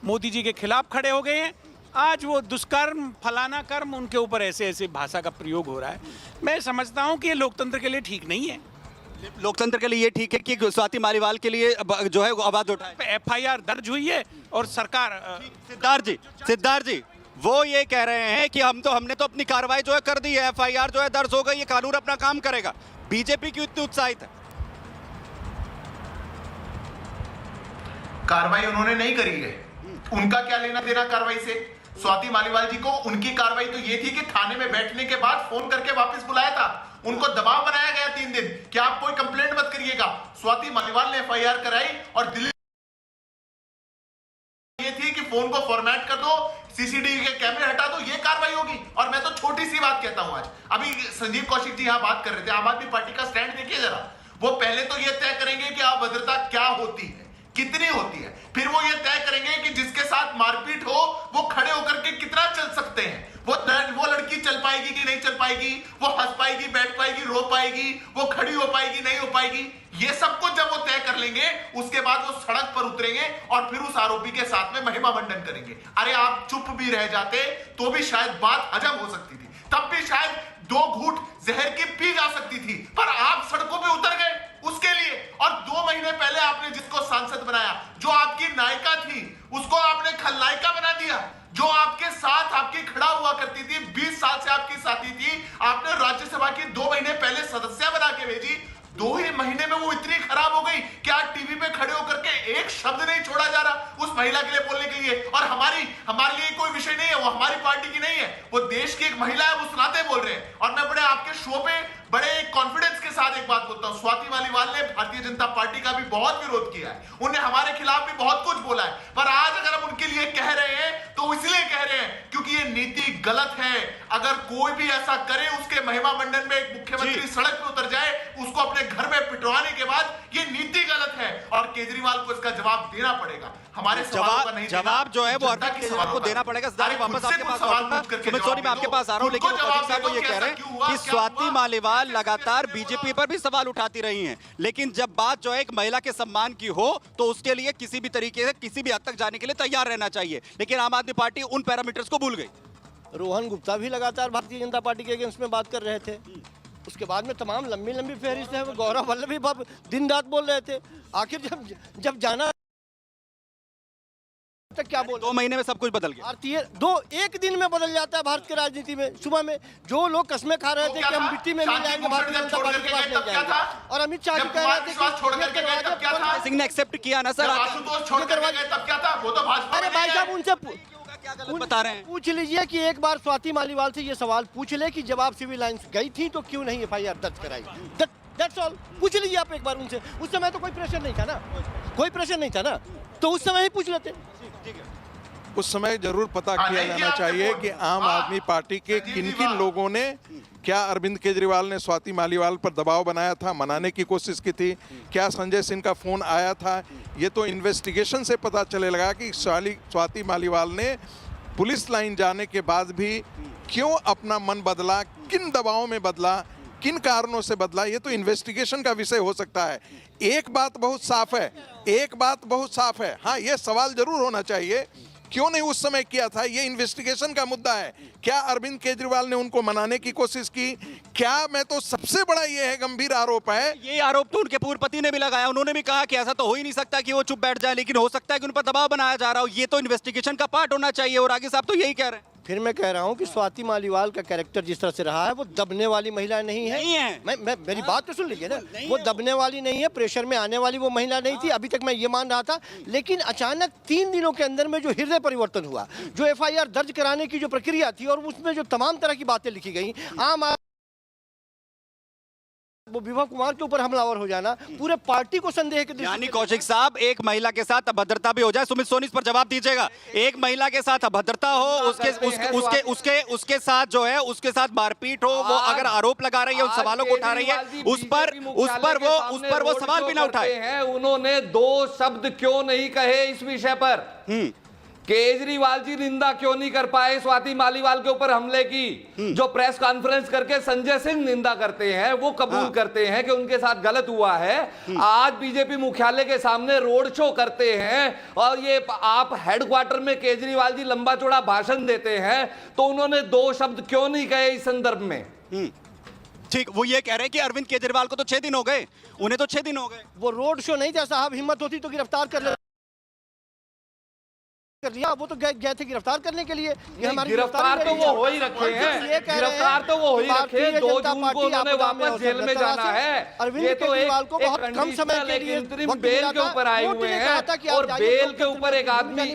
मोदी जी के खिलाफ खड़े हो गए हैं। आज वो दुष्कर्म फलाना कर्म उनके ऊपर ऐसे ऐसे भाषा का प्रयोग हो रहा है। मैं समझता हूं कि ये लोकतंत्र के लिए ठीक नहीं है। लोकतंत्र के लिए ये ठीक है कि स्वाति मालीवाल के लिए जो है आवाज उठाए। एफआईआर दर्ज हुई है और सरकार सिद्धार्थ जी वो ये कह रहे हैं कि हमने तो अपनी कार्रवाई जो है कर दी है, एफआईआर जो है दर्ज हो गई, ये कानून अपना काम करेगा। बीजेपी क्यों इतनी उत्साहित है? कार्रवाई उन्होंने नहीं करी है, उनका क्या लेना देना कार्रवाई से? स्वाति मालीवाल जी को उनकी कार्रवाई तो ये थी कि थाने में बैठने के बाद फोन करके वापस बुलाया था, उनको दबाव बनाया गया 3 दिन कि आप कोई कंप्लेंट मत करिएगा। स्वाति मालीवाल ने एफआईआर कराई और दिल्ली ये थी कि फोन को फॉर्मेट कर दो, सीसीटीवी के कैमरे हटा दो, ये कार्रवाई होगी। और मैं तो छोटी सी बात कहता हूं, आज अभी संजीव कौशिक जी यहां बात कर रहे थे, आम आदमी पार्टी का स्टैंड देखिए जरा। वो पहले तो ये तय करेंगे कि अभद्रता क्या होती है, कितनी होती है, फिर वो ये तय करेंगे कि जिसके साथ मारपीट हो वो खड़े होकर के कितना चल सकते हैं, वो लड़की चल पाएगी कि नहीं चल पाएगी, वो हंस पाएगी, बैठ पाएगी, रो पाएगी, वो खड़ी हो पाएगी, नहीं हो पाएगी। ये सब कुछ जब वो तय कर लेंगे उसके बाद वो सड़क पर उतरेंगे और फिर उस आरोपी के साथ में महिमा मंडन करेंगे। अरे आप चुप भी रह जाते तो भी शायद बात हजम हो सकती थी, तब भी शायद 2 घूंट जहर की पी जा सकती थी, पर आप सड़कों पे उतर गए उसके लिए। और 2 महीने पहले आपने जिसको सांसद बनाया, जो आपकी नायिका थी, उसको आपने खलनायिका बना दिया। जो आपके साथ आपकी खड़ा हुआ करती थी, 20 साल से आपकी साथी थी, आपने राज्यसभा की 2 महीने पहले सदस्य बना के भेजी। 2 ही महीने में वो इतनी खराब हो गई कि आज टीवी पे खड़े होकर के एक शब्द नहीं छोड़ा जा रहा उस महिला के लिए बोलने के लिए। और हमारे लिए कोई विषय नहीं है, वो हमारी पार्टी की नहीं है, वो देश की एक महिला है, वो सुनाते बोल रहे हैं। और मैं बड़े आपके शो पे बड़े कॉन्फिडेंस के साथ एक बात बोलता हूं, स्वाति मालीवाल ने भारतीय जनता पार्टी का भी बहुत विरोध किया है, उन्हें हमारे खिलाफ भी बहुत कुछ बोला है, पर आज अगर हम उनके लिए कह रहे हैं तो इसलिए कह रहे हैं क्योंकि ये नीति गलत है। अगर कोई भी ऐसा करे, उसके महिमा मंडन में एक मुख्यमंत्री सड़क पे उतर जाए, उसको अपने घर में पिटवाने के बाद, ये नीति गलत है और केजरीवाल को इसका जवाब देना पड़ेगा। हमारे जवाब जो है वो अरविंद केजरीवाल को देना पड़ेगा। वापस आपके पास सुमित सोनी, मैं आपके पास आ रहा हूं, लेकिन कौशिक साहब वो ये कह रहे हैं कि स्वाति मालीवाल लगातार बीजेपी पर भी सवाल उठाती रही हैं, लेकिन जब बात जो है एक महिला के सम्मान की हो तो उसके लिए किसी भी तरीके से किसी भी हद तक जाने के लिए तैयार रहना चाहिए। लेकिन आम आदमी पार्टी उन पैरामीटर्स को भूल गई। रोहन गुप्ता भी लगातार भारतीय जनता पार्टी के अगेंस्ट में बात कर रहे थे, उसके बाद में तमाम लंबी लंबी फहरिस्त है, गौरव वल्लभ भी दिन रात बोल रहे थे। आखिर जब जाना तक क्या बोल, 2 महीने में सब कुछ बदल गया। भारतीय एक दिन में बदल जाता है भारत की राजनीति में। सुबह में जो लोग कस्में खा रहे थे कि हम मिट्टी में मिल जाएंगे, भारतीय जनता पार्टी के पास नहीं जाएंगे, और अमित शाह जी कह रहे थे कि सिंह ने एक्सेप्ट किया ना सर, अरे भाई साहब उनसे बता रहे हैं, पूछ लीजिए कि एक बार स्वाति मालीवाल से ये सवाल पूछ ले कि जब आप सिविल लाइन्स गई थी तो क्यों नहीं एफआईआर दर्ज कराई। दैट्स ऑल, पूछ लीजिए आप एक बार उनसे। उस समय तो कोई प्रेशर नहीं था ना, कोई प्रेशर नहीं था ना, तो उस समय ही पूछ लेते। उस समय जरूर पता किया जाना चाहिए कि आम आदमी पार्टी के किन किन लोगों ने, क्या अरविंद केजरीवाल ने स्वाति मालीवाल पर दबाव बनाया था, मनाने की कोशिश की थी, क्या संजय सिंह का फोन आया था। ये तो इन्वेस्टिगेशन से पता चलेगा कि स्वाति मालीवाल ने पुलिस लाइन जाने के बाद भी क्यों अपना मन बदला, किन दबावों में बदला, किन कारणों से बदला। ये तो इन्वेस्टिगेशन का विषय हो सकता है। एक बात बहुत साफ है, हाँ, ये सवाल जरूर होना चाहिए क्यों नहीं उस समय किया था, ये इन्वेस्टिगेशन का मुद्दा है। क्या अरविंद केजरीवाल ने उनको मनाने की कोशिश की? क्या, मैं तो सबसे बड़ा ये है, गंभीर आरोप है, ये आरोप तो उनके पूर्व पति ने भी लगाया। उन्होंने भी कहा कि ऐसा तो हो ही नहीं सकता कि वो चुप बैठ जाए, लेकिन हो सकता है कि उन पर दबाव बनाया जा रहा हो। ये तो इन्वेस्टिगेशन का पार्ट होना चाहिए, और आगे साहब तो यही कह रहे हैं। फिर मैं कह रहा हूं कि स्वाति मालीवाल का कैरेक्टर जिस तरह से रहा है, वो दबने वाली महिला नहीं है। मेरी बात तो सुन लीजिए ना, वो दबने वाली नहीं है, प्रेशर में आने वाली वो महिला नहीं थी। अभी तक मैं ये मान रहा था, लेकिन अचानक 3 दिनों के अंदर में जो हृदय परिवर्तन हुआ, जो एफआईआर दर्ज कराने की जो प्रक्रिया थी, और उसमें जो तमाम तरह की बातें लिखी गई, वो विभा कुमार के ऊपर हमलावर हो जाना, पूरे पार्टी को संदेह के, यानी कौशिक साहब, एक महिला के साथ अभद्रता भी हो जाए, सुमित सोनी इस पर जवाब दीजिएगा, एक महिला के साथ अभद्रता हो, उसके साथ जो है, उसके साथ मारपीट हो, वो अगर आरोप लगा रही है, उन सवालों को उठा रही है, उस पर वो सवाल भी ना उठाए। उन्होंने 2 शब्द क्यों नहीं कहे इस विषय पर? केजरीवाल जी निंदा क्यों नहीं कर पाए स्वाति मालीवाल के ऊपर हमले की? जो प्रेस कॉन्फ्रेंस करके संजय सिंह निंदा करते हैं, वो कबूल करते हैं कि उनके साथ गलत हुआ है। आज बीजेपी मुख्यालय के सामने रोड शो करते हैं और ये आप हेडक्वार्टर में केजरीवाल जी लंबा चौड़ा भाषण देते हैं, तो उन्होंने 2 शब्द क्यों नहीं कहे इस संदर्भ में? ठीक, वो ये कह रहे हैं कि अरविंद केजरीवाल को तो 6 दिन हो गए, उन्हें तो 6 दिन हो गए। वो रोड शो नहीं था साहब, हिम्मत होती तो गिरफ्तार कर लिया। वो तो गए थे गिरफ्तार करने के लिए। गिरफ्तार तो वो हो ही रखे हैं, गिरफ्तार तो वो हो ही रखे हैं। 2 जून को उन्होंने वापस जेल में जाना है। ये तो एक कम समय के लिए बेल के ऊपर आए हुए हैं और बेल के ऊपर एक आदमी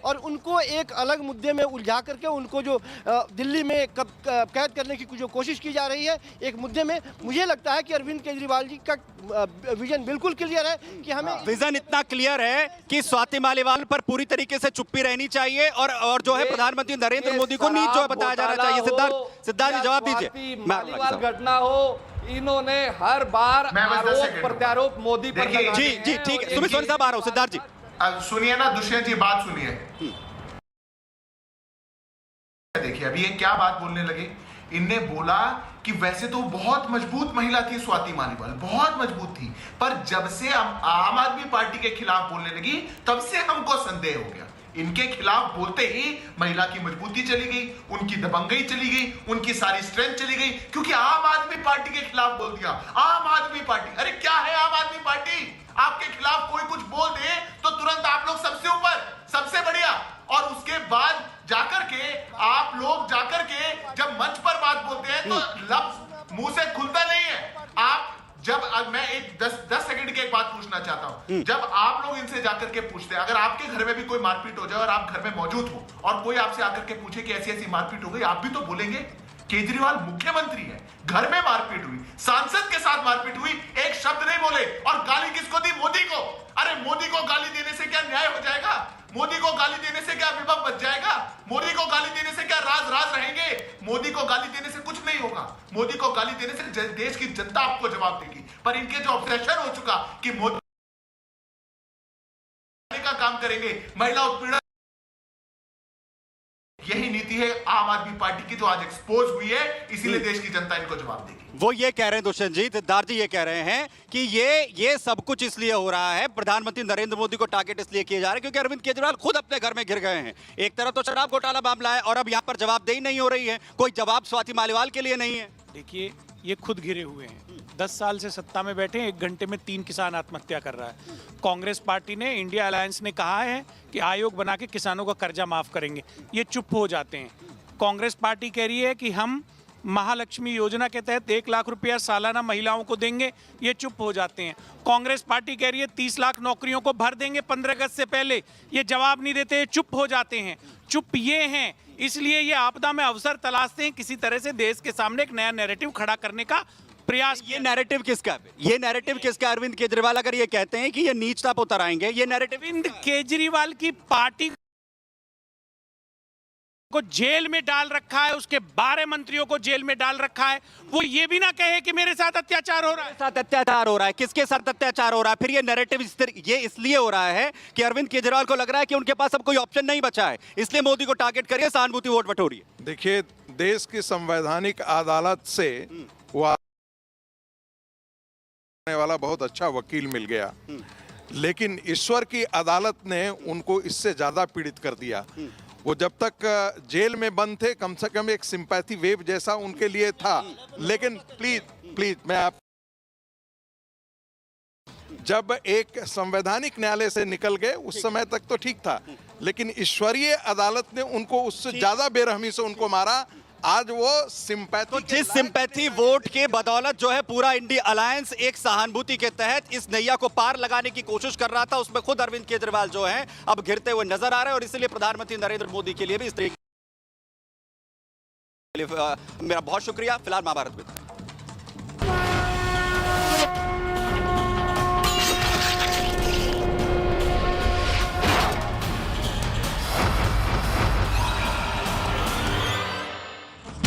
और उनको एक अलग मुद्दे में उलझा करके उनको जो दिल्ली में कैद करने की जो कोशिश की जा रही है एक मुद्दे में, मुझे लगता है कि अरविंद केजरीवाल जी का विजन बिल्कुल क्लियर है कि हमें विजन इतना क्लियर है कि स्वाति मालीवाल पर पूरी तरीके से चुप्पी रहनी चाहिए और जो है प्रधानमंत्री नरेंद्र मोदी को नीच जो बताया जाना चाहिए। सिद्धार्थ जी जवाब दीजिए। मालीवाल घटना हो, इन्होंने हर बार आरोप प्रत्यारोप मोदी पर लगाए। जी ठीक है, सुमित सोनी साहब आ रहा हूं। सिद्धार्थ जी सुनिए ना, दुष्यंत जी बात सुनिए। देखिए अभी ये क्या बात बोलने लगे, इनने बोला कि वैसे तो बहुत मजबूत महिला थी स्वाति मालीवाल, बहुत मजबूत थी, पर जब से आम आदमी पार्टी के खिलाफ बोलने लगी तब से हमको संदेह हो गया। इनके खिलाफ बोलते ही महिला की मजबूती चली गई, उनकी दबंगई चली गई, उनकी सारी स्ट्रेंथ चली गई, क्योंकि आम आदमी पार्टी के खिलाफ बोल दिया। आम आदमी पार्टी, अरे क्या है आम आदमी पार्टी? आपके खिलाफ कोई कुछ बोल दे तो तुरंत आप लोग सबसे ऊपर, सबसे बढ़िया, और उसके बाद जाकर के आप लोग जाकर के जब मंच पर बात बोलते हैं तो लफ्ज मुंह से खुलता नहीं है। आप जब मैं एक 10 सेकंड की एक बात पूछना चाहता हूं, जब आप लोग इनसे जाकर के पूछते हैं, अगर आपके घर में भी कोई मारपीट हो जाए और आप घर में मौजूद हो और कोई आपसे आकर के पूछे कि ऐसी ऐसी मारपीट हो गई, आप भी तो बोलेंगे? केजरीवाल मुख्यमंत्री है, घर में मारपीट हुई, सांसद के साथ मारपीट हुई, एक शब्द नहीं बोले, और गाली किसको दी? मोदी को। अरे मोदी को गाली देने से क्या न्याय हो जाएगा? मोदी को गाली देने से क्या विभव बच जाएगा? मोदी को गाली देने से क्या राज रहेंगे? मोदी को गाली देने से कुछ नहीं होगा। मोदी को गाली देने से देश की जनता आपको जवाब देगी। पर इनके जो ऑब्सेशन हो चुका कि मोदी का काम करेंगे, महिला उत्पीड़न, यही नीति है आम आदमी पार्टी की जो आज एक्सपोज हुई है, इसीलिए देश की जनता इनको जवाब देगी। वो ये कह रहे हैं दुष्यंत जी, सिद्धार्थ जी ये कह रहे हैं कि ये सब कुछ इसलिए हो रहा है, प्रधानमंत्री नरेंद्र मोदी को टारगेट इसलिए किए जा रहे हैं क्योंकि अरविंद केजरीवाल खुद अपने घर में घिर गए हैं। एक तरफ तो शराब घोटाला मामला है और अब यहाँ पर जवाबदेही नहीं हो रही है, कोई जवाब स्वाति मालीवाल के लिए नहीं है। देखिए ये खुद घिरे हुए हैं, 10 साल से सत्ता में बैठे हैं, 1 घंटे में 3 किसान आत्महत्या कर रहा है। कांग्रेस पार्टी ने, इंडिया अलायंस ने कहा है कि आयोग बना के किसानों का कर्जा माफ करेंगे, ये चुप हो जाते हैं। कांग्रेस पार्टी कह रही है कि हम महालक्ष्मी योजना के तहत 1 लाख रुपया सालाना महिलाओं को देंगे, ये चुप हो जाते हैं। कांग्रेस पार्टी कह रही है 30 लाख नौकरियों को भर देंगे 15 अगस्त से पहले, ये जवाब नहीं देते, चुप हो जाते हैं। चुप ये हैं, इसलिए ये आपदा में अवसर तलाशते हैं, किसी तरह से देश के सामने एक नया नैरेटिव खड़ा करने का प्रयास। ये नैरेटिव किसका है? ये नैरेटिव किसका? अरविंद केजरीवाल अगर ये कहते हैं कि ये नीचता पर उतर आएंगे, ये नैरेटिव अरविंद केजरीवाल की पार्टी को जेल में डाल रखा है, उसके 12 मंत्रियों को जेल में डाल रखा है, वो ये भी ना कहे कि मेरे साथ अत्याचार हो रहा है। साथ अत्याचार हो रहा है, किसके साथ अत्याचार हो रहा है? फिर ये नैरेटिव ये इसलिए हो रहा है कि अरविंद केजरीवाल को लग रहा है कि उनके पास अब कोई ऑप्शन नहीं बचा है, इसलिए मोदी को टारगेट करिए, सहानुभूति वोट बटोरिए। देखिए, देश की संवैधानिक अदालत से वाला बहुत अच्छा वकील मिल गया, लेकिन ईश्वर की अदालत ने उनको इससे ज्यादा पीड़ित कर दिया। वो जब तक जेल में बंद थे, कम से कम एक सिंपैथी वेव जैसा उनके लिए था, लेकिन प्लीज मैं आप, जब एक संवैधानिक न्यायालय से निकल गए उस समय तक तो ठीक था, लेकिन ईश्वरीय अदालत ने उनको उससे ज्यादा बेरहमी से उनको मारा। आज वो सिंपैथी, तो जिस सिंपैथी वोट के बदौलत जो है पूरा इंडिया अलायंस एक सहानुभूति के तहत इस नैया को पार लगाने की कोशिश कर रहा था, उसमें खुद अरविंद केजरीवाल जो है अब घिरते हुए नजर आ रहे हैं, और इसलिए प्रधानमंत्री नरेंद्र मोदी के लिए भी इस तरीके मेरा बहुत शुक्रिया। फिलहाल महाभारत में